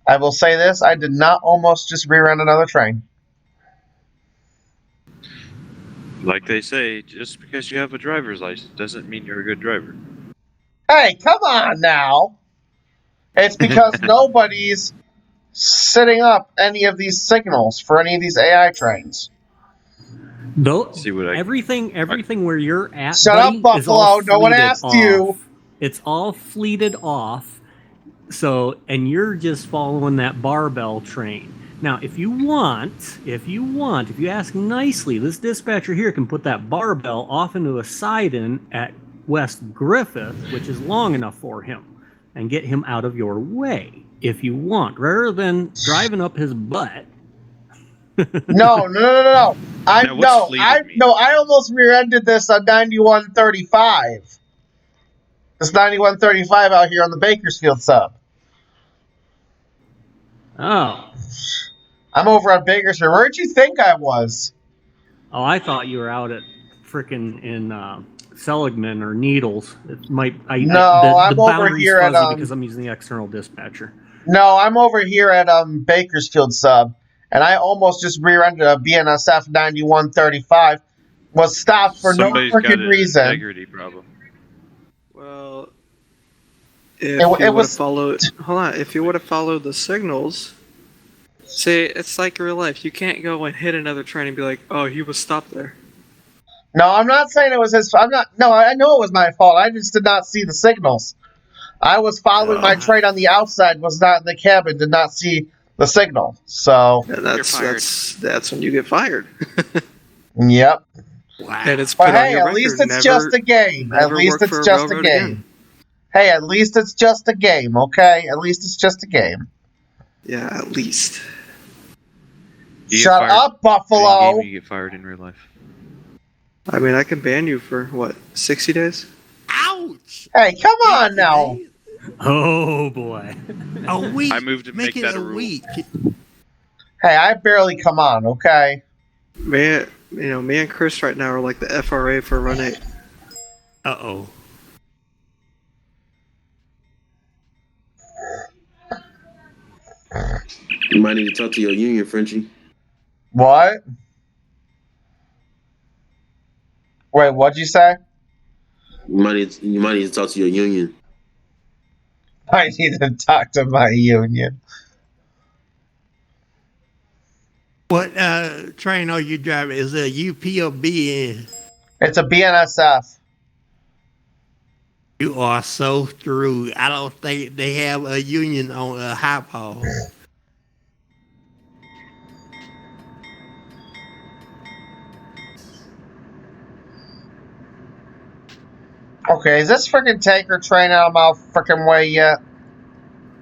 I will say this, I did not almost just rear-end another train. Like they say, just because you have a driver's license doesn't mean you're a good driver. Hey, come on now. It's because nobody's setting up any of these signals for any of these AI trains. Everything where you're at, Shut buddy, up, Buffalo. is all No one fleeted asked off. you. It's all fleeted off. So, and you're just following that barbell train. Now, if you ask nicely, this dispatcher here can put that barbell off into a side-in at West Griffith, which is long enough for him, and get him out of your way if you want, rather than driving up his butt. No. I almost rear-ended this on 9135. This 9135 out here on the Bakersfield sub. Oh. I'm over at Bakersfield. Where'd you think I was? Oh, I thought you were out at frickin' in Seligman or Needles. It might. I'm over here at because I'm using the external dispatcher. No, I'm over here at Bakersfield sub, and I almost just rear-ended a BNSF 9135. Was stopped for Somebody's no got freaking an reason. integrity problem. Well, if you would have followed the signals, see, it's like real life. You can't go and hit another train and be like, "Oh, he was stopped there." No, I'm not saying it was his. I know it was my fault. I just did not see the signals. I was following my train on the outside. Was not in the cabin. Did not see the signal. So, And You're fired. that's when you get fired. yep. Wow. And it's But put on hey, your at record. least it's Never, just a game. At never least work it's for a just a railroad game. again. Hey, at least it's just a game, okay? At least it's just a game. Yeah, at least. You get Shut fired up, in Buffalo! game, you get fired in real life. I mean, I can ban you for what, 60 days? Ouch! Hey, come on 60 now! days? Oh boy. A week. I moved to make it that a a rule. week. Hey, I barely come on, okay? Me and Chris right now are like the FRA for Run 8. Uh-oh. You might need to talk to your union, Frenchie. What? Wait, what'd you say? You might need to talk to your union. I need to talk to my union. What train are you driving? Is it a UP or BN? It's a BNSF. You are so through. I don't think they have a union on a highball. Okay, is this freaking tanker train out of my freaking way yet?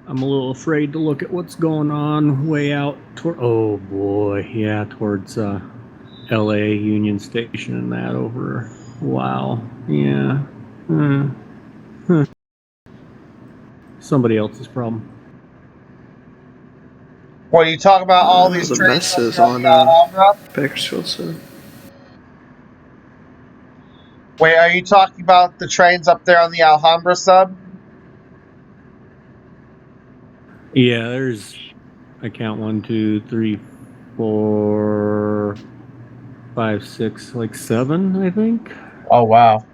I'm a little afraid to look at what's going on way out toward. Oh boy, yeah, towards L.A. Union Station and that over a while. Yeah. Somebody else's problem. What are you talking about? All these The trains messes up on there Alhambra? Bakersfield side. Wait, are you talking about the trains up there on the Alhambra sub? Yeah, there's. I count 1, 2, 3, 4, 5, 6, like 7, I think. Oh wow.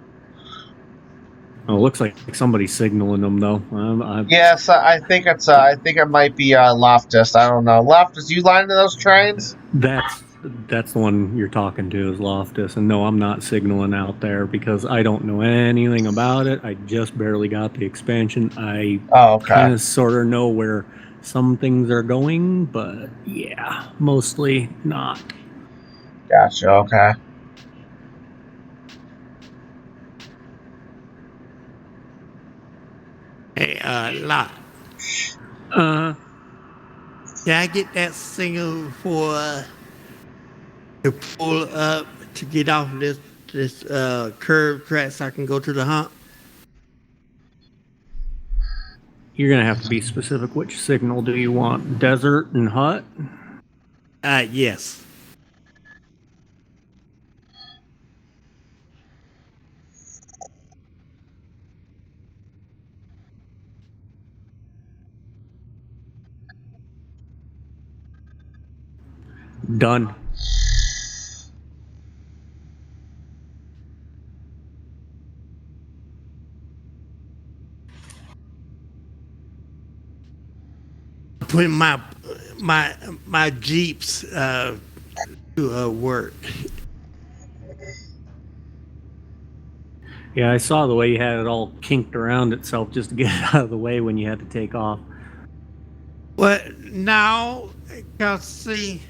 Oh, it looks like somebody's signaling them though. Yes, I think it's. I think it might be Loftus. I don't know. Loftus, you line into those trains? That's the one you're talking to is Loftus, and no, I'm not signaling out there because I don't know anything about it. I just barely got the expansion. I okay. Kind of sort of know where some things are going, but yeah, mostly not. Gotcha. Okay. Hey, Lot. Uh, Can I get that signal for to pull up to get off this curb track so I can go to the hump? you're gonna have to be specific. Which signal do you want? Desert and hut? Yes. Done. Putting my Jeeps to work. Yeah, I saw the way you had it all kinked around itself just to get it out of the way when you had to take off. Well, now, cause see,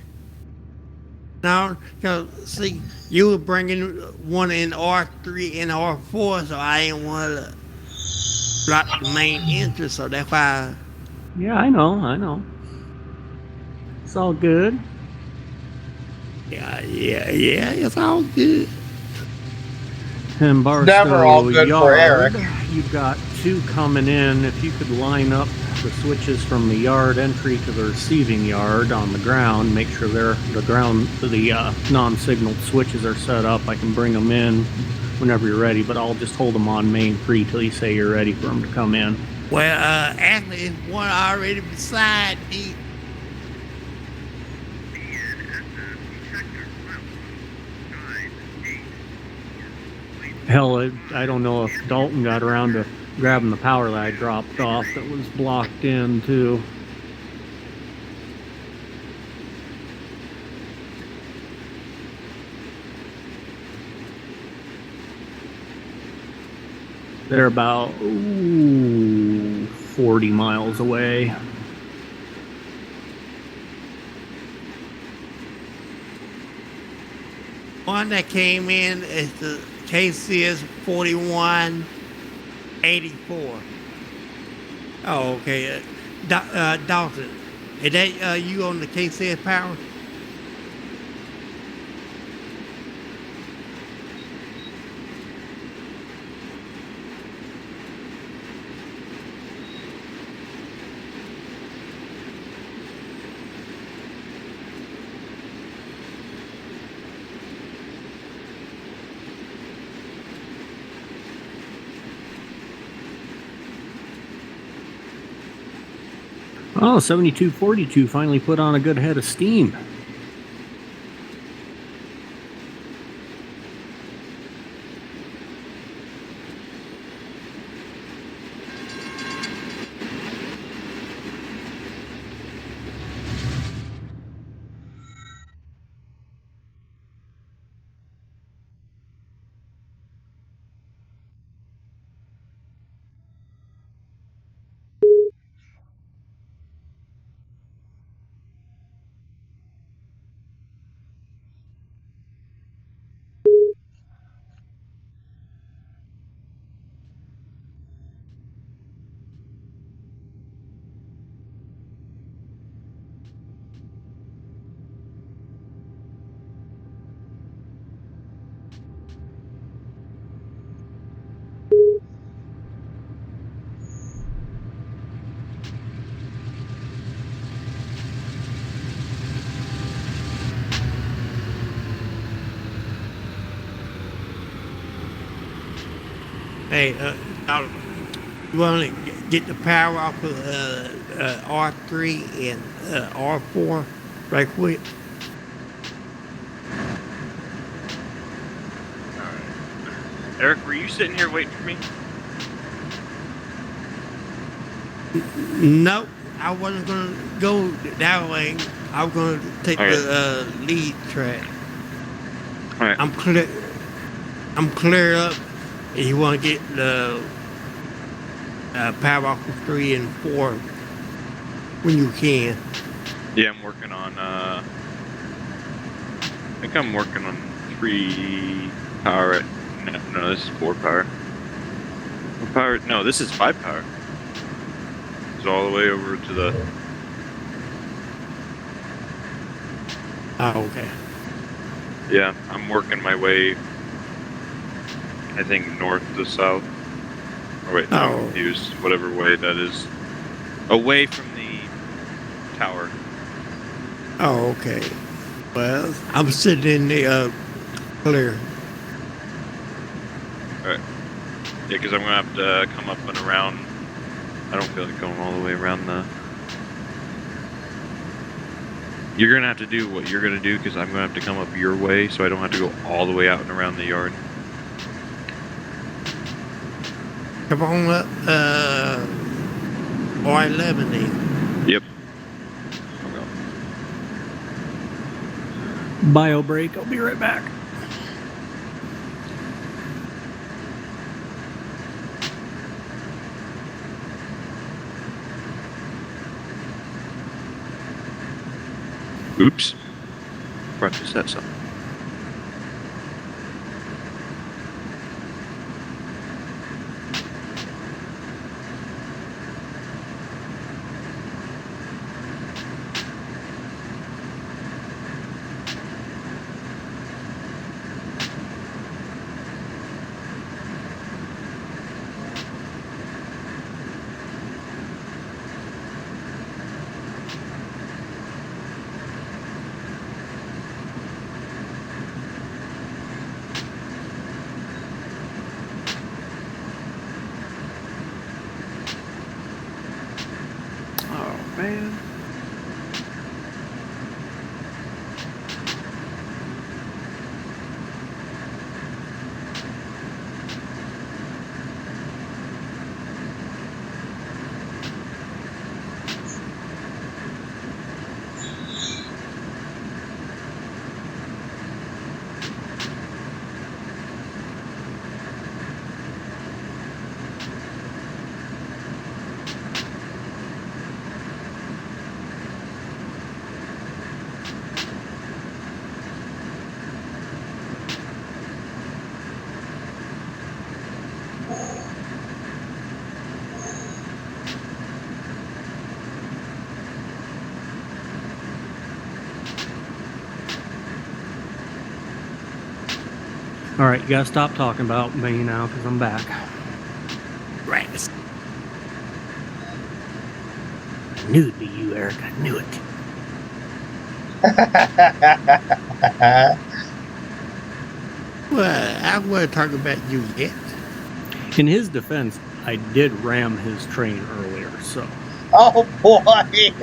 you were bringing one in R3 and R4, so I didn't want to block the main entrance, so that's why. Yeah, I know. It's all good. Yeah, it's all good. And Barstow Never all good Yard, for Eric. You've got 2 coming in. If you could line up the switches from the yard entry to the receiving yard on the ground, make sure the non-signaled switches are set up. I can bring them in whenever you're ready, but I'll just hold them on main free till you say you're ready for them to come in. Well, actually, it's one already beside me. Hell, I don't know if Dalton got around to grabbing the power that I dropped off that was blocked in, too. They're about 40 miles away. one that came in is the KCS 4184. Oh, okay. Dalton, is that you on the KCS power? Oh, 7242 finally put on a good head of steam. Hey, you want to get the power off of R3 and R4 right quick? Eric, were you sitting here waiting for me? Nope, I wasn't going to go that way. I was going to take Okay. the lead track. All right. I'm clear up. And you want to get the power off of 3 and 4 when you can. Yeah, I'm working on. I think I'm working on 3 power. No, this is 4 power. 4 power. No, this is 5 power. It's all the way over to the. Oh, okay. Yeah, I'm working my way. I think north to south. Oh wait, no, I'm confused. Whatever way that is. Away from the tower. Oh, okay. Well, I'm sitting in the clear. Alright. Yeah, because I'm going to have to come up and around. I don't feel like going all the way around the... You're going to have to do what you're going to do, because I'm going to have to come up your way, so I don't have to go all the way out and around the yard. Come on up, R11 then. Yep. Bio break. I'll be right back. Oops. Practice that something. Man. All right, you gotta stop talking about me now because I'm back. Right. I knew it'd be you, Eric. I knew it. Well, I want to talk about you yet. In his defense, I did ram his train earlier, so. Oh boy! Wait,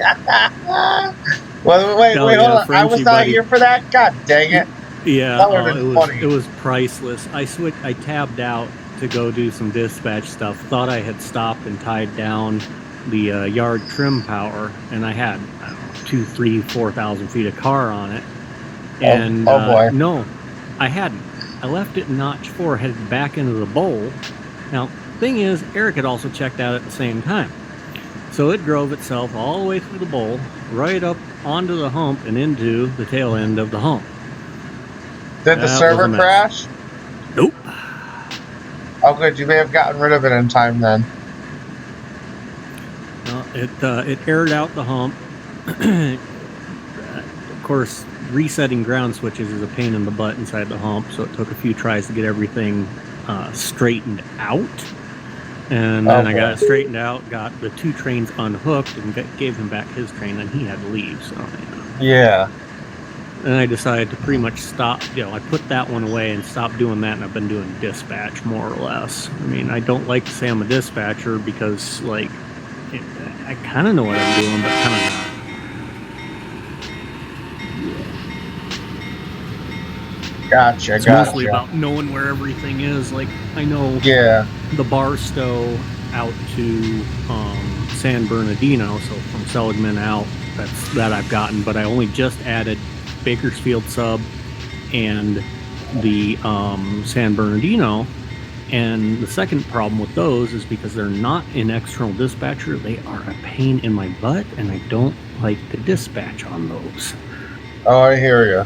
Oh, yeah, hold on. I Frenchie, was not buddy. here for that. God dang it! Yeah, That would've been funny. it was priceless. I tabbed out to go do some dispatch stuff. Thought I had stopped and tied down the yard trim power, and I had 2,000, 3,000, 4,000 feet of car on it. And oh boy! no, I hadn't. I left it in notch 4, headed back into the bowl. Now, thing is, Eric had also checked out at the same time. So it drove itself all the way through the bowl, right up onto the hump and into the tail end of the hump. Did the server crash? Nope. Oh, good. You may have gotten rid of it in time then. Well, it aired out the hump. Of course, resetting ground switches is a pain in the butt inside the hump, so it took a few tries to get everything straightened out. And then I got it straightened out, got the 2 trains unhooked, and gave him back his train, and he had to leave. So yeah. And I decided to pretty much stop. I put that one away and stopped doing that, and I've been doing dispatch more or less. I mean, I don't like to say I'm a dispatcher because, I kind of know what I'm doing, but kind of not. Gotcha. It's mostly about knowing where everything is. Like, I know the Barstow out to San Bernardino, so from Seligman out, that I've gotten, but I only just added Bakersfield sub and the San Bernardino. And the second problem with those is because they're not in external dispatcher, they are a pain in my butt, and I don't like to dispatch on those. Oh, I hear you.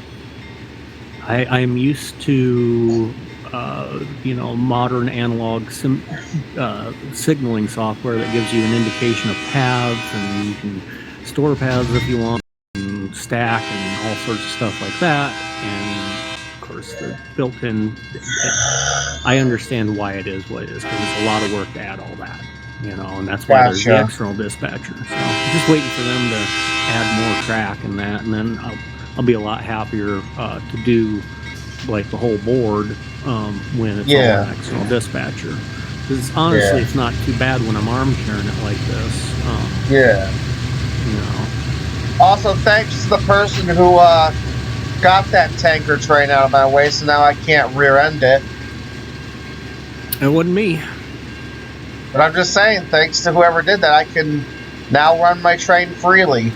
I'm used to, modern analog signaling software that gives you an indication of paths, and you can store paths if you want, and stack, and all sorts of stuff like that. And of course, the built-in, I understand why it is what it is, because it's a lot of work to add all that, and that's why there's the external dispatcher. So I'm just waiting for them to add more track and that, and then I'll be a lot happier to do like the whole board when it's all an external dispatcher. Because honestly, it's not too bad when I'm arm carrying it like this. Also, thanks to the person who got that tanker train out of my way, so now I can't rear end it. It wasn't me. But I'm just saying, thanks to whoever did that, I can now run my train freely.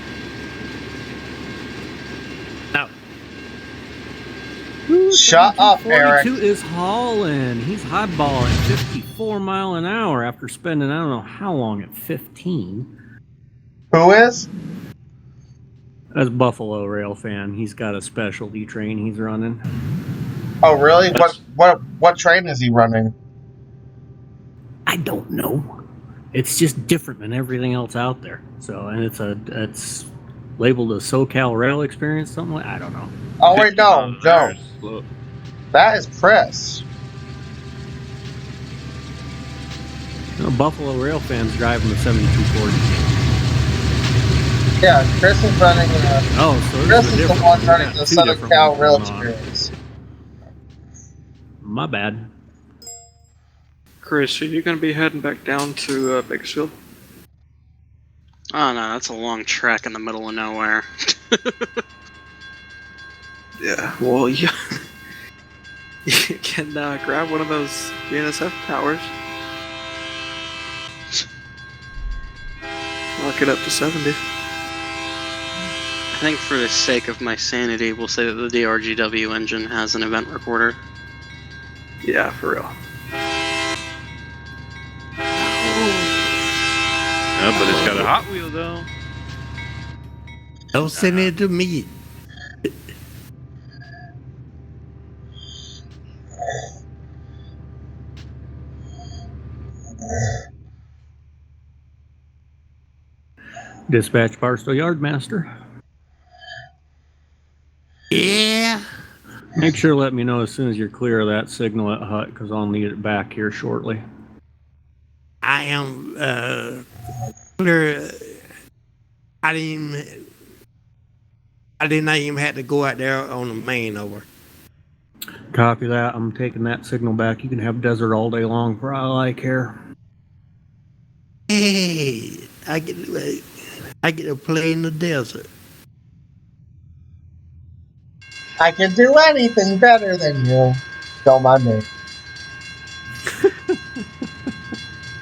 Shut up, Eric. 42 is hauling. He's highballing 54 mile an hour after spending I don't know how long at 15. Who is? That's Buffalo Rail fan. He's got a specialty train he's running. Oh, really? What train is he running? I don't know. It's just different than everything else out there. So, and it's labeled a SoCal Rail Experience, something like I don't know. Oh wait, no. That is Chris. Buffalo Rail fans driving the 7240. Yeah, Chris is running. So Chris is the one running the Southern Cal Rail Experience. My bad. Chris, are you going to be heading back down to Bakersfield? Oh no, that's a long trek in the middle of nowhere. Yeah, well, you can grab one of those BNSF towers. Lock it up to 70. I think for the sake of my sanity, we'll say that the DRGW engine has an event recorder. Yeah, for real. Yeah, but it's got a Hot Wheel, though. Don't send it to me. Dispatch Barstow Yardmaster. Yeah. Make sure to let me know as soon as you're clear of that signal at Hut, because I'll need it back here shortly. I am clear. I did not even have to go out there on the main over. Copy that. I'm taking that signal back. You can have desert all day long for all I care. Hey, I get to play in the desert. I can do anything better than you. Don't mind me.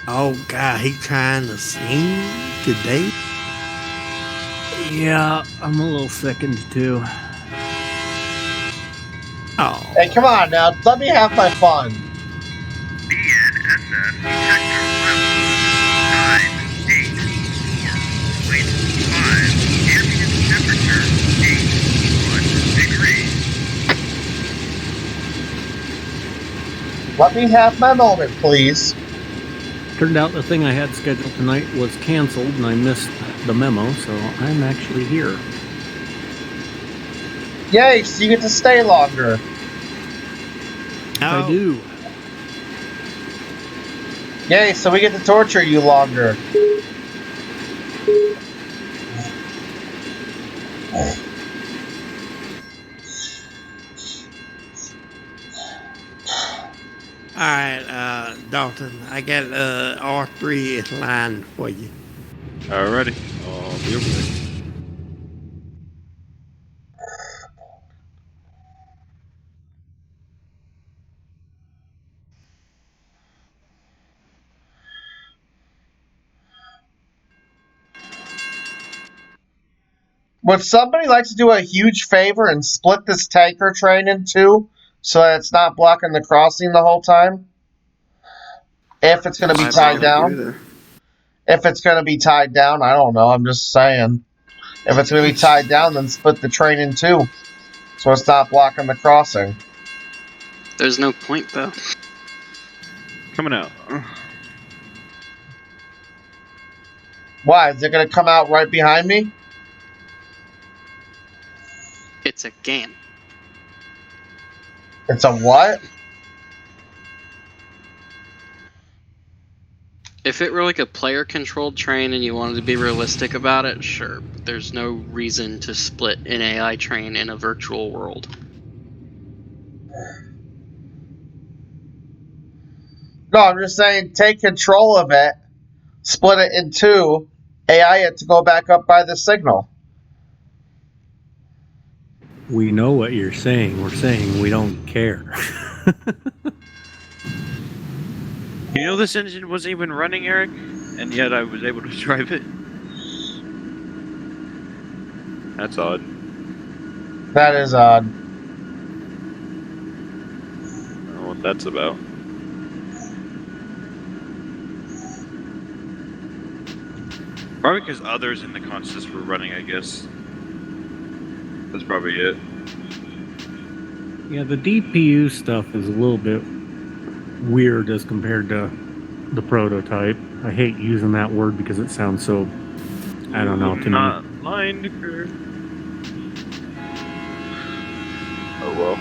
Oh God, he trying to sing today? Yeah, I'm a little sickened too. Oh, Hey, come on now. Let me have my fun. BNSF detector milepost 984.5 ambient temperature 81 degrees. Let me have my moment, please. Turned out the thing I had scheduled tonight was canceled and I missed the memo, so I'm actually here. Yay, so you get to stay longer. I do. Yay, so we get to torture you longer. all right, Dalton. I got R3 line for you. Alrighty. I'll be over there. Would somebody like to do a huge favor and split this tanker train in two so that it's not blocking the crossing the whole time? If it's going to be tied down. If it's going to be tied down, I don't know. I'm just saying. If it's going to be tied down, then split the train in two so it's not blocking the crossing. There's no point, though. Coming out. Why? Is it going to come out right behind me? It's a game. It's a what? If it were like a player-controlled train and you wanted to be realistic about it, sure. But there's no reason to split an AI train in a virtual world. No, I'm just saying take control of it, split it in two, AI it to go back up by the signal. We know what you're saying. We're saying we don't care. You know this engine wasn't even running, Eric? And yet I was able to drive it? That's odd. That is odd. I don't know what that's about. Probably because others in the consist were running, I guess. That's probably it. Yeah, the DPU stuff is a little bit weird as compared to the prototype. I hate using that word because it sounds so, I don't know, to Not me. line to curve. Oh well.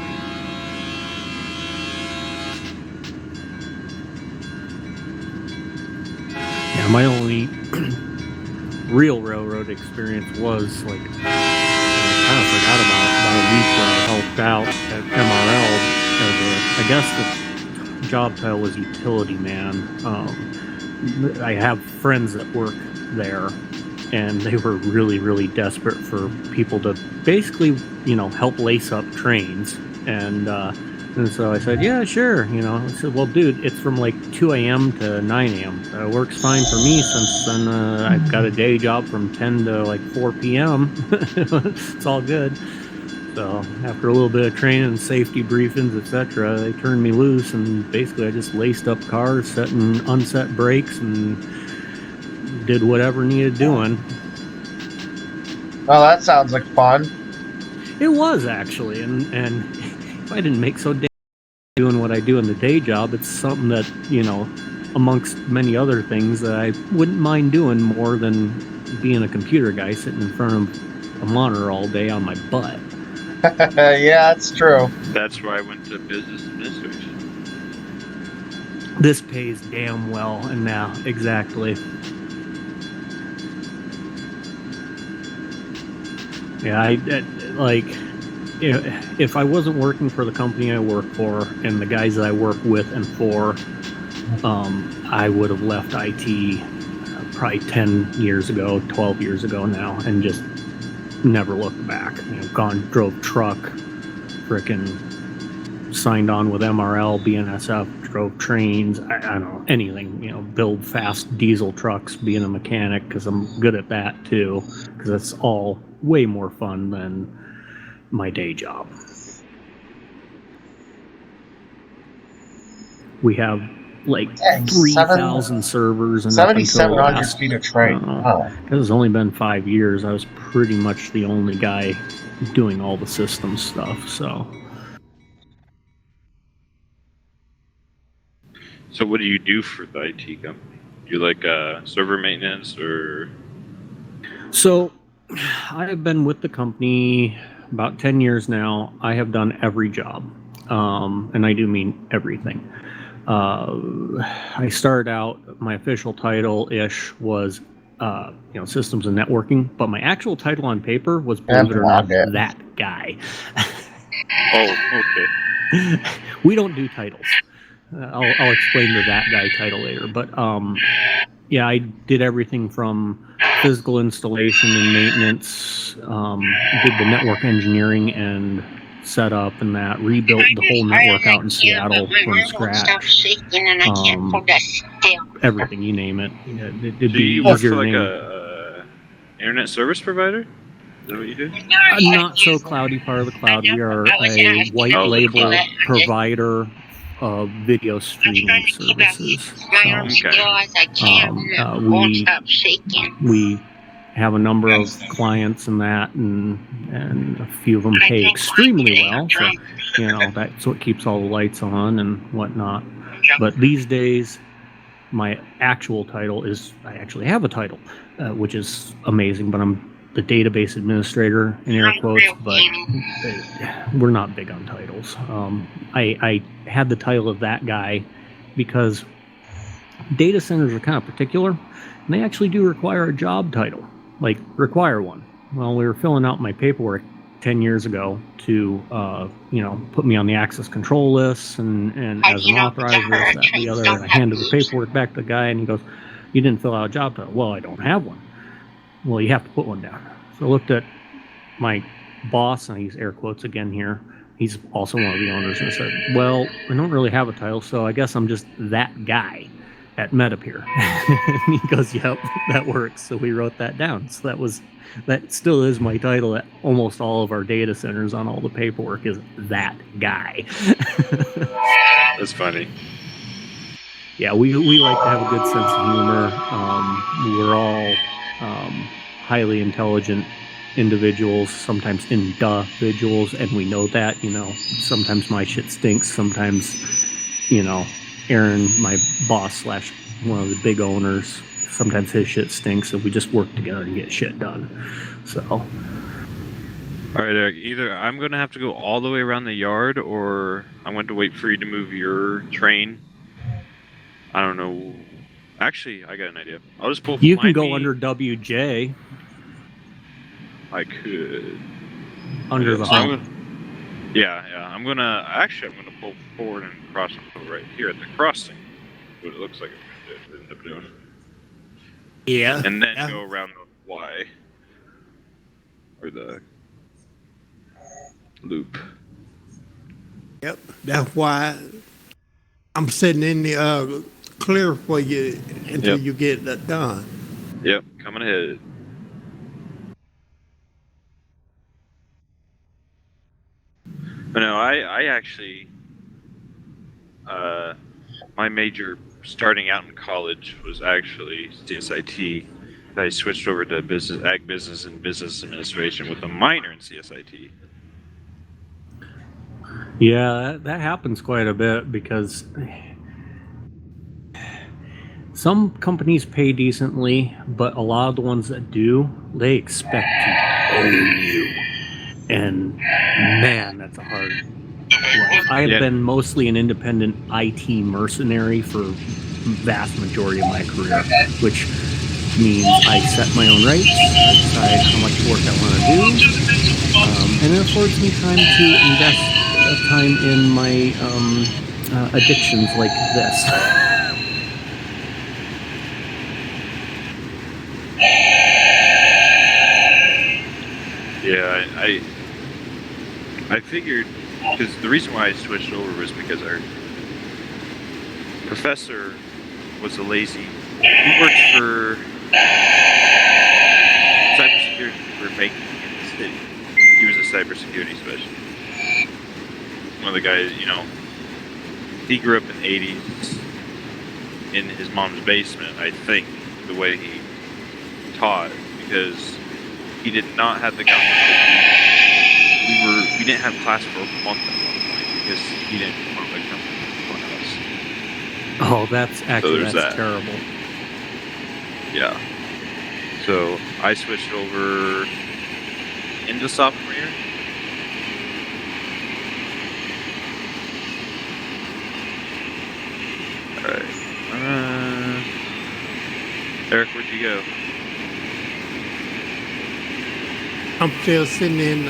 Yeah, my only real railroad experience was like, I kind of forgot about a week where I helped out at MRL as I guess the job title was utility man. I have friends that work there, and they were really, really desperate for people to basically, help lace up trains. And so I said, yeah, sure. I said, well, dude, it's from like 2 a.m. to 9 a.m. That works fine for me since then I've got a day job from 10 to like 4 p.m. It's all good. So after a little bit of training and safety briefings, etc., they turned me loose, and basically I just laced up cars, set and unset brakes, and did whatever needed doing. Oh, that sounds like fun. It was actually, and if I didn't make so damn doing what I do in the day job, it's something that, amongst many other things that I wouldn't mind doing more than being a computer guy sitting in front of a monitor all day on my butt. Yeah, it's true. That's why I went to business administration. This pays damn well, and now exactly. Yeah, if I wasn't working for the company I work for and the guys that I work with and for, I would have left IT probably 10 years ago, 12 years ago now, and just never looked back. Drove truck, frickin' signed on with MRL, BNSF, drove trains, I don't know, anything, build fast diesel trucks, being a mechanic, because I'm good at that too, because it's all way more fun than my day job. We have like 3,000 servers, and 7,700 feet of train. Because it's only been 5 years, I was pretty much the only guy doing all the system stuff. So what do you do for the IT company? You like server maintenance or? So I have been with the company about 10 years now. I have done every job, and I do mean everything. I started out, my official title-ish was systems and networking, but my actual title on paper was, believe it or not, that guy. Oh, okay. We don't do titles. I'll explain the that guy title later, but yeah, I did everything from physical installation and maintenance, did the network engineering and setup and that, rebuilt the whole network out in Seattle from scratch. Everything, you name it. It'd be you work easier for like name. a internet service provider? Is that what you do? Not so cloudy part of the cloud. We are a white label provider of video streaming services. We have a number of clients in that, and a few of them pay extremely well. So, that's what keeps all the lights on and whatnot. But these days, my actual title is, I actually have a title, which is amazing, but I'm the database administrator in air quotes, but we're not big on titles. I had the title of that guy because data centers are kind of particular, and they actually do require a job title, require one. Well, we were filling out my paperwork 10 years ago to, put me on the access control list and as an authorizer, this, that, the other. And I handed the paperwork back to the guy, and he goes, "You didn't fill out a job title." "Well, I don't have one." "Well, you have to put one down." So I looked at my boss, and I use air quotes again here. He's also one of the owners, and I said, "Well, I don't really have a title, so I guess I'm just that guy at Metapure." And he goes, "Yep, that works." So we wrote that down. So that still is my title at almost all of our data centers on all the paperwork, is that guy. That's funny. Yeah, we like to have a good sense of humor. We're all highly intelligent individuals, sometimes individuals, and we know that. Sometimes my shit stinks. Sometimes, Aaron, my boss / one of the big owners, sometimes his shit stinks, so we just work together and get shit done. So. All right, Eric, either I'm going to have to go all the way around the yard, or I'm going to wait for you to move your train. I don't know. Actually, I got an idea. I'll just pull. You can go under WJ. I could. Under the hump. Yeah. I'm gonna pull forward and cross right here at the crossing. What it looks like I'm gonna end up doing. Yeah. And then go around the Y. Or the loop. Yep. That's why I'm sitting in the clear for you until you get that done. Yep, coming ahead. But no, I actually, my major starting out in college was actually CSIT. I switched over to ag business and business administration with a minor in CSIT. Yeah, that happens quite a bit because some companies pay decently, but a lot of the ones that do, they expect to own you. And man, that's a hard life. I have been mostly an independent IT mercenary for vast majority of my career, which means I set my own rates, I decide how much work I want to do, and it affords me time to invest time in my addictions like this. Yeah, I figured, because the reason why I switched over was because our professor was a lazy. He worked for cybersecurity for banking in the city. He was a cybersecurity specialist. One of the guys, you know, he grew up in the 80s in his mom's basement, I think, the way he taught, because he did not have the confidence. We didn't have class for a month at one point because he didn't want to come to us. Oh, that's actually So that's terrible. Yeah. So I switched over into sophomore year. Alright. Eric, where'd you go? I'm still sitting in.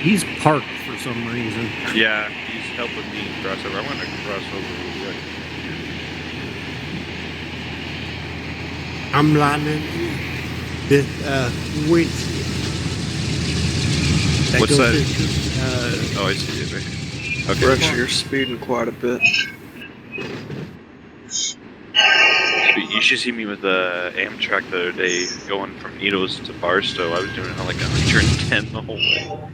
He's parked for some reason. Yeah, he's helping me cross over. I want to cross over real quick. I'm lining this windshield. What goes side? into, Oh, I see it right here. Okay. Rex, you're speeding quite a bit. You should see me with the Amtrak the other day going from Needles to Barstow. I was doing it like 110 the whole way.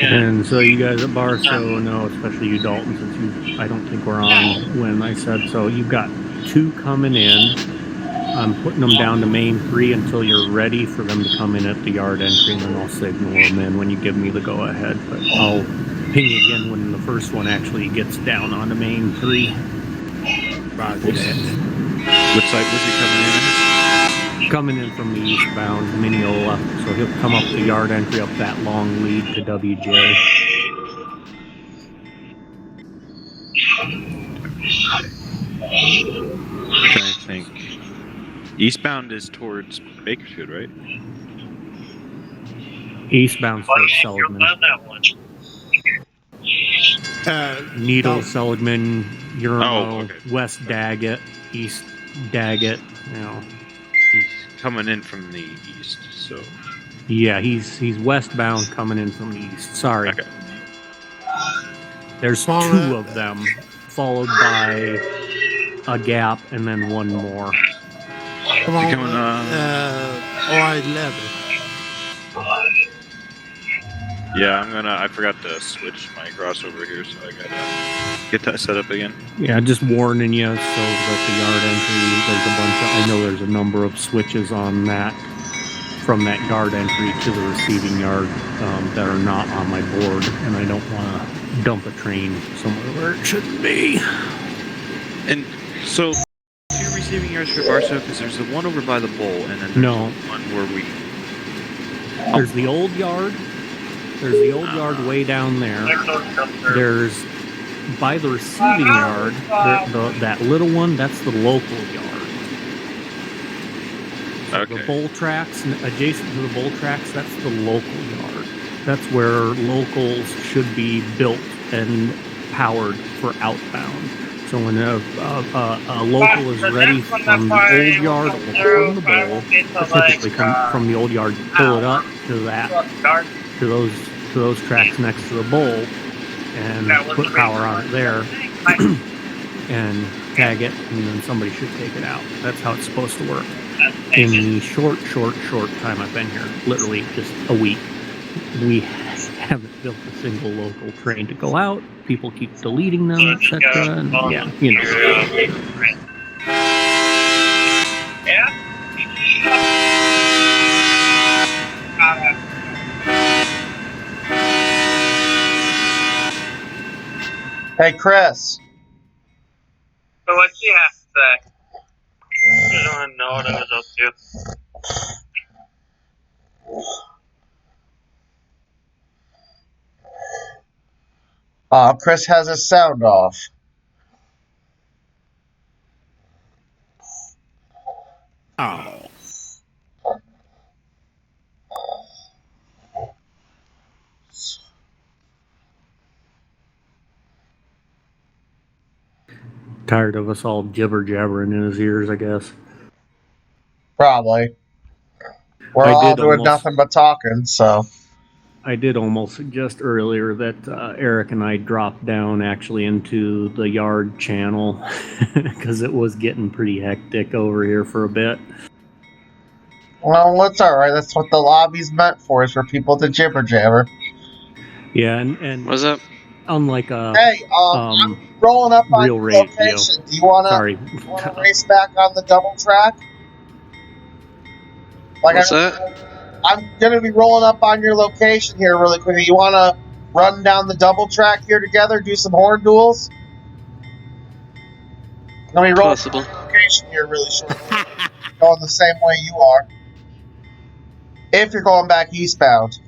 And so you guys at Barstow know, especially you Dalton, since I don't think we're on when I said so. You've got 2 coming in. I'm putting them down to main 3 until you're ready for them to come in at the yard entry, and then I'll signal them in when you give me the go-ahead. But I'll ping you again when the first one actually gets down onto main 3. Roger that. What side was he coming in? Coming in from the eastbound Mineola, so he'll come up the yard entry up that long lead to WJ. I'm trying to think. Eastbound is towards Bakersfield, right? Eastbound towards Seligman. Needle, Dalton. Seligman, Urinal, okay. West Daggett, East Daggett, you know. He's coming in from the east, so. Yeah, he's westbound coming in from the east. Sorry. Okay. There's 2 of them, followed by a gap and then one more. Come on, coming, R11. Yeah, I forgot to switch my crossover here, so I gotta get that set up again. Yeah, just warning you, so that the yard entry, I know there's a number of switches on that, from that yard entry to the receiving yard that are not on my board, and I don't want to dump a train somewhere where it shouldn't be. And so, 2 receiving yards for Barstow, because there's the one over by the bowl, and then there's the one where we... There's the old yard. There's the old yard way down there. There's, by the receiving yard, that little one, that's the local yard. Okay. The bowl tracks, adjacent to the bowl tracks, that's the local yard. That's where locals should be built and powered for outbound. So when a local is ready from the old yard or from the bowl, typically come from the old yard, pull it up to those tracks next to the bowl and put power on it there and tag it, and then somebody should take it out. That's how it's supposed to work. In the short time I've been here, literally just a week, we haven't built a single local train to go out. People keep deleting them, etc. And yeah, you know. Hey, Chris. So what she has to say? I don't know what I was up to. Chris has his sound off. Oh. Tired of us all jibber jabbering in his ears, I guess. Probably. We're all doing nothing but talking, so. I did almost suggest earlier that Eric and I drop down actually into the yard channel because it was getting pretty hectic over here for a bit. Well, that's all right. That's what the lobby's meant for, is for people to jibber jabber. Yeah, and What's up? unlike Hey, I'm rolling up on real your radio. location. Do you wanna race back on the double track? Like What's that? I'm gonna be rolling up on your location here really quickly. You wanna run down the double track here together, do some horn duels? I'm gonna be rolling up on your location here really shortly. Going the same way you are. If you're going back eastbound.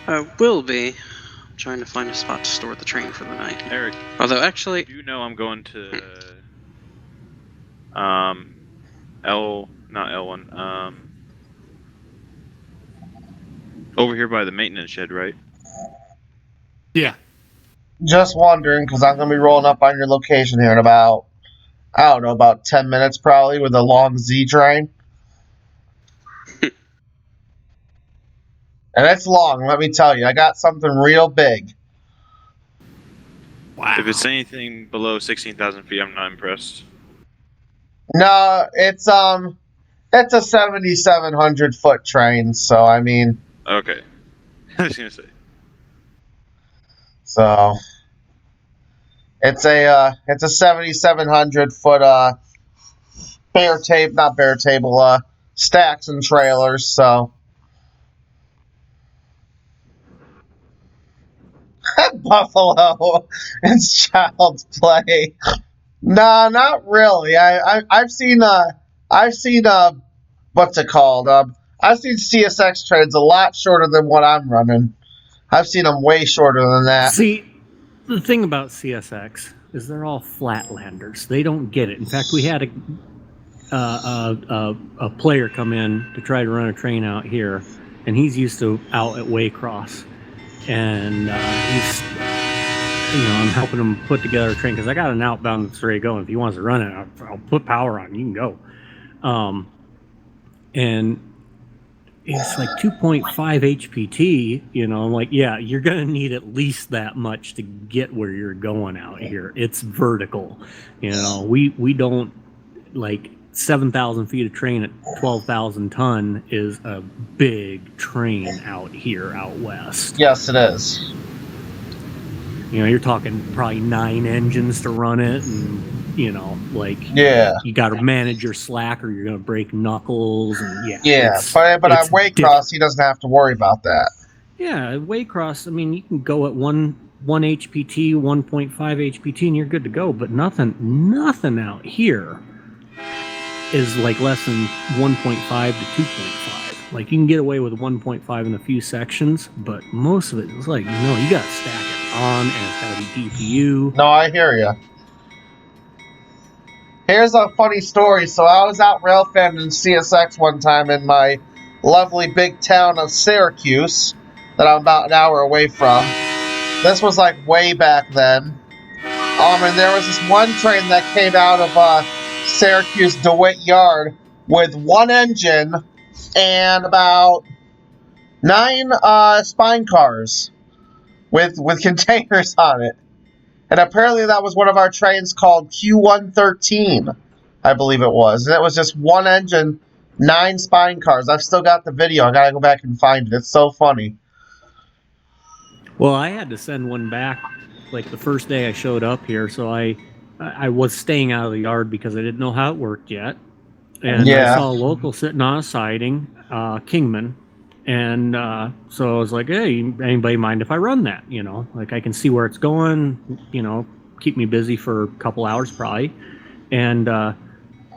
I will be. I'm trying to find a spot to store the train for the night. Eric. Although actually, you know I'm going to not L1. Over here by the maintenance shed, right? Yeah. Just wondering, because I'm gonna be rolling up on your location here in about, I don't know, about 10 minutes probably with a long Z train. And it's long, let me tell you. I got something real big. Wow. If it's anything below 16,000 feet, I'm not impressed. No, it's a 7,700 foot train, so I mean. Okay. I was gonna say. So it's a 7,700 foot not bare table stacks and trailers. So Buffalo, it's child's play. Nah, not really. I've seen what's it called? I've seen CSX trains a lot shorter than what I'm running. I've seen them way shorter than that. See, the thing about CSX is they're all flatlanders. They don't get it. In fact, we had a player come in to try to run a train out here, and he's used to out at Waycross, and I'm helping him put together a train because I got an outbound that's ready to go. And if he wants to run it, I'll put power on. You can go. And it's like 2.5 HPT, I'm like, yeah, you're going to need at least that much to get where you're going out here. It's vertical. We don't, like, 7,000 feet of train at 12,000 ton is a big train out here out west. Yes, it is. You're talking probably 9 engines to run it, and you got to manage your slack or you're going to break knuckles, and but on Waycross he doesn't have to worry about that. Yeah, Waycross, I mean, you can go at 1 HPT, 1.5 HPT, and you're good to go, but nothing out here is like less than 1.5 to 2.5. Like, you can get away with 1.5 in a few sections, but most of it is like, no, you got to stack it on, and it's got to be DPU. No, I hear you. Here's a funny story. So I was out railfanning in CSX one time in my lovely big town of Syracuse that I'm about an hour away from. This was like way back then. And there was this one train that came out of Syracuse DeWitt Yard with 1 engine and about 9 spine cars with containers on it. And apparently that was one of our trains called Q113, I believe it was. And it was just 1 engine, 9 spine cars. I've still got the video. I gotta go back and find it. It's so funny. Well, I had to send one back like the first day I showed up here, so I was staying out of the yard because I didn't know how it worked yet. And I saw a local sitting on a siding, Kingman, And so I was like, hey, anybody mind if I run that? You know, like I can see where it's going, you know, keep me busy for a couple hours probably. And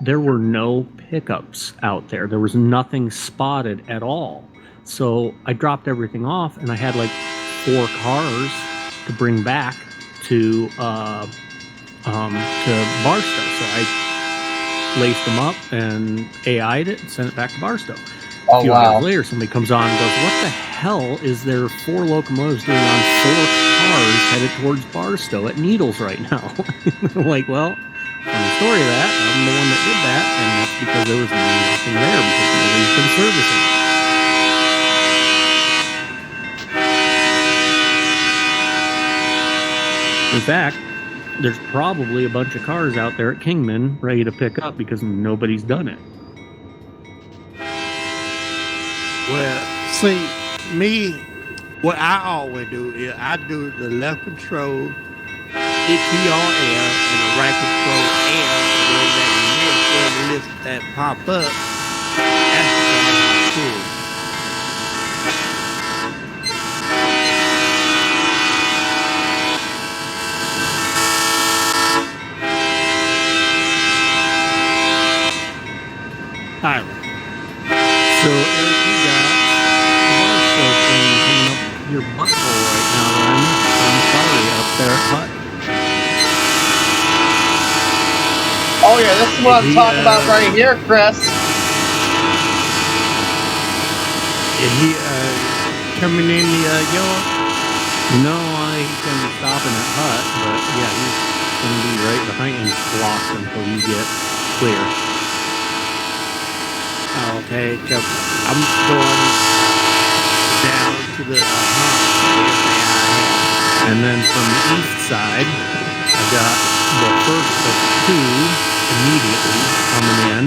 there were no pickups out there. There was nothing spotted at all. So I dropped everything off, and I had like 4 cars to bring back to Barstow. So I laced them up and AI'd it and sent it back to Barstow. A few hours later, somebody comes on and goes, what the hell is there 4 locomotives doing on 4 cars headed towards Barstow at Needles right now? I'm like, well, funny story of that. I'm the one that did that, and that's because there was nothing there because nobody's been servicing it. In fact, there's probably a bunch of cars out there at Kingman ready to pick up because nobody's done it. Well, see, me, what I always do is I do the left control, hit TRL, and the right control L, and then that list that pop up, that's the cool. Hi. So, Eric, you got the Barstow thing coming up your butthole right now, Ryan. I'm sorry, up there at Hut. Oh yeah, this is what I'm talking about right here, Chris. Is he coming in the yard? No, he's going to be stopping at Hut, but yeah, he's going to be right behind and blocked until you get clear. Okay, so I'm going down to the and then from the east side, I've got the first of 2 immediately coming in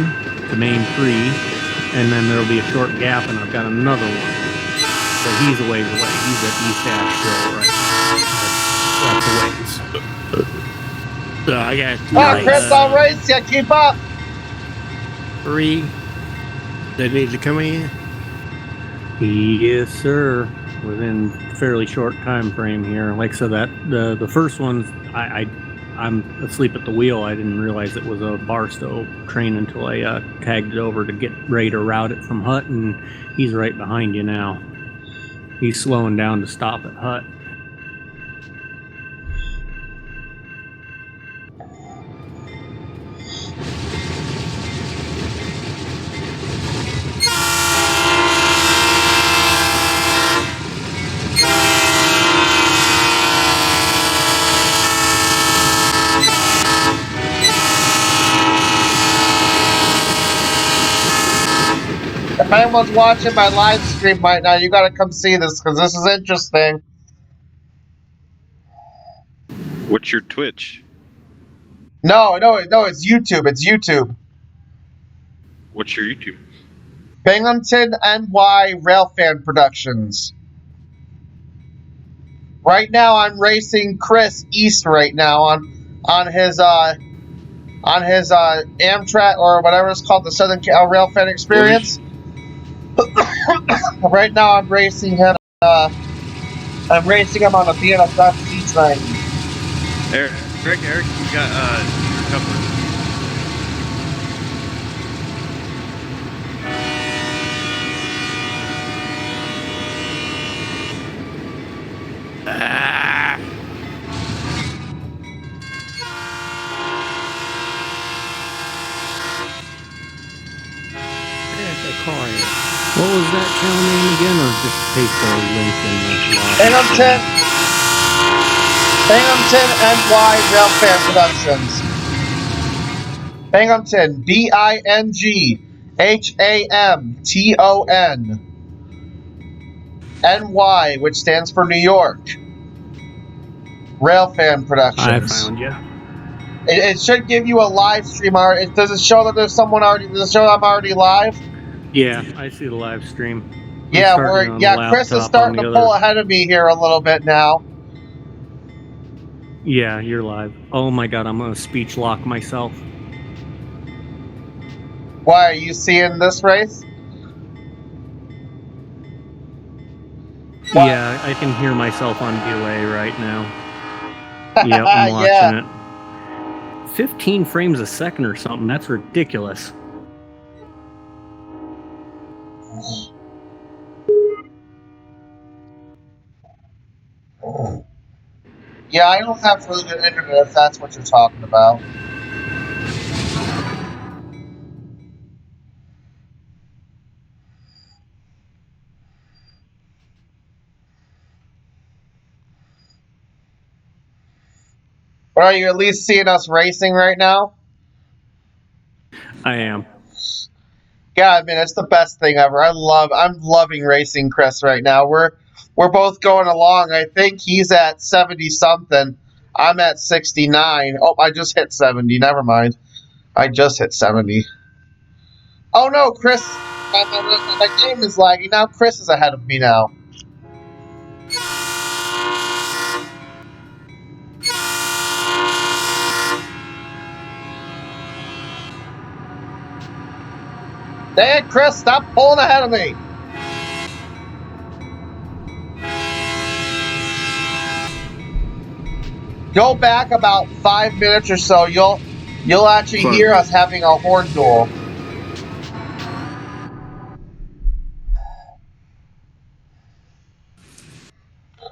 to main 3, and then there'll be a short gap, and I've got another one. So he's a ways away. He's at East Asheville right now. That's a ways. So I got Chris, I'll race ya. Keep up. 3 that need to come in. Yes, sir. Within fairly short time frame here. Like I said, that the first one's I'm asleep at the wheel. I didn't realize it was a Barstow train until I tagged it over to get ready to route it from Hut, and he's right behind you now. He's slowing down to stop at Hut. If anyone's watching my live stream right now, you gotta come see this because this is interesting. What's your Twitch? No, it's YouTube. It's YouTube. What's your YouTube? Binghamton NY Railfan Productions. Right now, I'm racing Chris East right now on his Amtrak or whatever it's called, the Southern Railfan Experience. Right now, I'm racing him. I'm racing him on a BNSF train. Eric, you got your cover. What was that channel name again, or just paste the link in the blog? Binghamton NY Railfan Productions. Binghamton, BINGHAMTON. NY, which stands for New York. Railfan Productions. I found you. It should give you a live stream. Does it show that there's someone already? Does it show I'm already live? Yeah, I see the live stream. Chris is starting to pull ahead of me here a little bit now. Yeah, you're live. Oh my god, I'm gonna speech lock myself. Why, are you seeing this race? Yeah, I can hear myself on delay right now. Yep, I'm watching it. 15 frames a second or something. That's ridiculous. Yeah, I don't have really good internet if that's what you're talking about. But are you at least seeing us racing right now? I am. Yeah, I mean it's the best thing ever. I'm loving racing Chris right now. We're both going along. I think he's at 70 something. I'm at 69. Oh, I just hit 70. Never mind. I just hit 70. Oh no, Chris, my game is lagging. Now Chris is ahead of me now. Dang it, Chris, stop pulling ahead of me. Go back about 5 minutes or so. You'll actually hear us having a horn duel.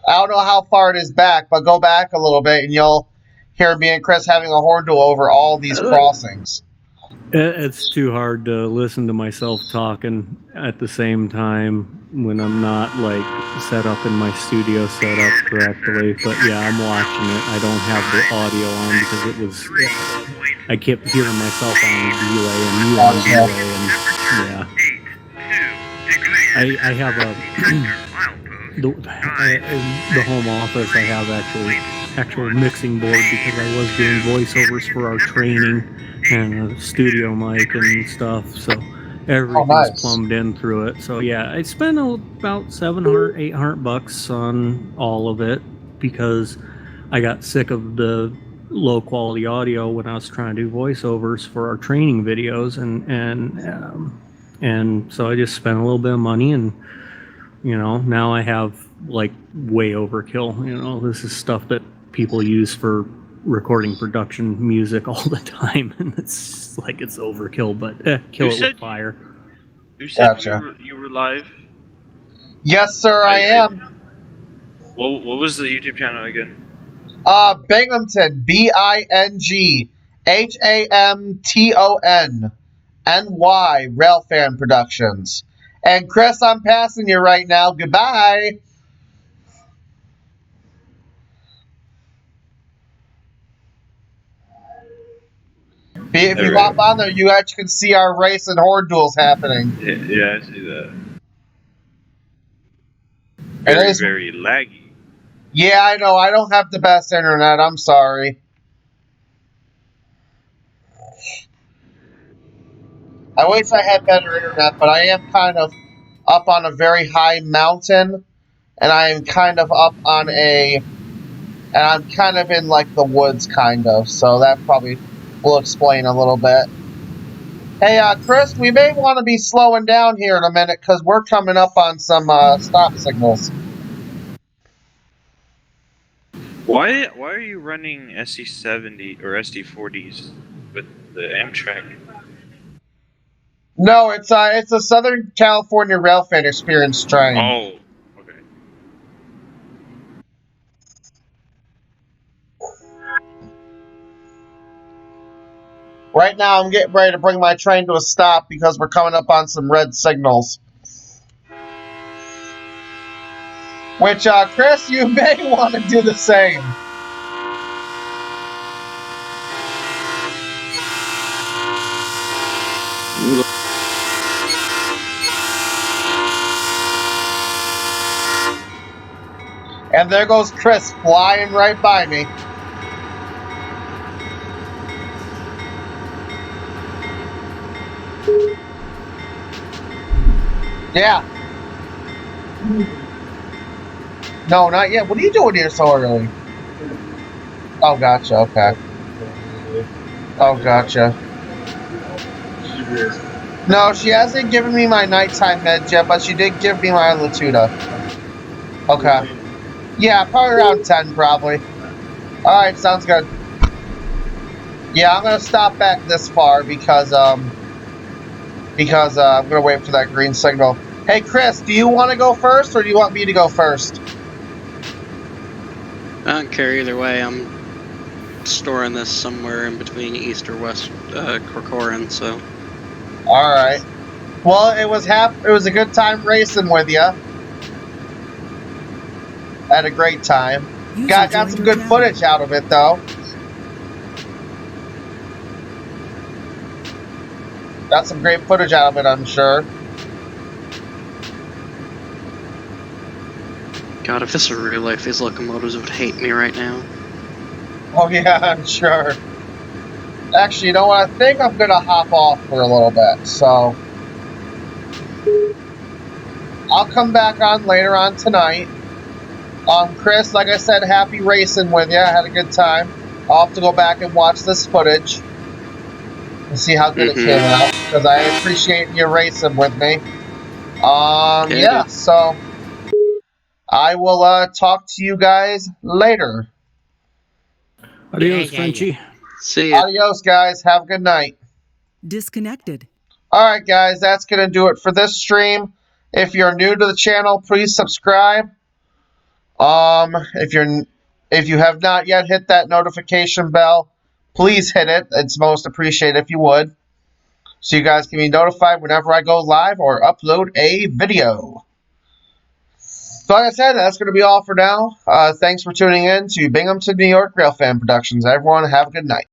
I don't know how far it is back, but go back a little bit and you'll hear me and Chris having a horn duel over all these crossings. It's too hard to listen to myself talking at the same time when I'm not like set up in my studio set up correctly. But yeah, I'm watching it. I don't have the audio on because it was. I kept hearing myself on delay and you on delay, and yeah. I have the home office. I have actual mixing board because I was doing voiceovers for our training and a studio mic and stuff, so everything's plumbed in through it. So yeah, I spent about $700-800 on all of it because I got sick of the low quality audio when I was trying to do voiceovers for our training videos, and so I just spent a little bit of money, and now I have like way overkill. This is stuff that people use for recording production music all the time, and it's like it's overkill, but kill it with fire. You said you were live? Yes, sir, I am. What was the YouTube channel again? Binghamton, BINGHAMTON NY Railfan Productions. And Chris, I'm passing you right now. Goodbye. If you hop on there, you actually can see our race and horn duels happening. Yeah, I see that. Very laggy. Yeah, I know. I don't have the best internet. I'm sorry. I wish I had better internet, but I am kind of up on a very high mountain, and I am kind of up on and I'm kind of in like the woods, kind of. So that probably will explain a little bit. Hey, Chris, we may want to be slowing down here in a minute because we're coming up on some stop signals. Why are you running SD70 or SD40s with the Amtrak? No, it's a Southern California Railfan Experience train. Oh, okay. Right now, I'm getting ready to bring my train to a stop because we're coming up on some red signals. Which, Chris, you may want to do the same. And there goes Chris flying right by me. Yeah. No, not yet. What are you doing here so early? Oh, gotcha. Okay. Oh, gotcha. No, she hasn't given me my nighttime meds yet, but she did give me my Latuda. Okay. Yeah, probably around 10, probably. Alright, sounds good. Yeah, I'm gonna stop back this far because I'm gonna wait for that green signal. Hey, Chris, do you want to go first, or do you want me to go first? I don't care either way. I'm storing this somewhere in between East or West Corcoran, so. Alright. Well, it was a good time racing with you. Had a great time. User Got joined some your good channel. footage out of it, though. Got some great footage out of it, I'm sure. God, if this were real life, these locomotives would hate me right now. Oh, yeah, I'm sure. Actually, you know what? I think I'm going to hop off for a little bit, so I'll come back on later on tonight. Chris, like I said, happy racing with you. I had a good time. I'll have to go back and watch this footage and see how good it came out, because I appreciate you racing with me. Yeah, so I will talk to you guys later. Adios, Frenchie. See ya. Adios, guys. Have a good night. Disconnected. Alright, guys, that's going to do it for this stream. If you're new to the channel, please subscribe. If you have not yet hit that notification bell, please hit it. It's most appreciated if you would, so you guys can be notified whenever I go live or upload a video. So like I said, that's going to be all for now. Thanks for tuning in to Binghamton, New York Railfan Productions. Everyone, have a good night.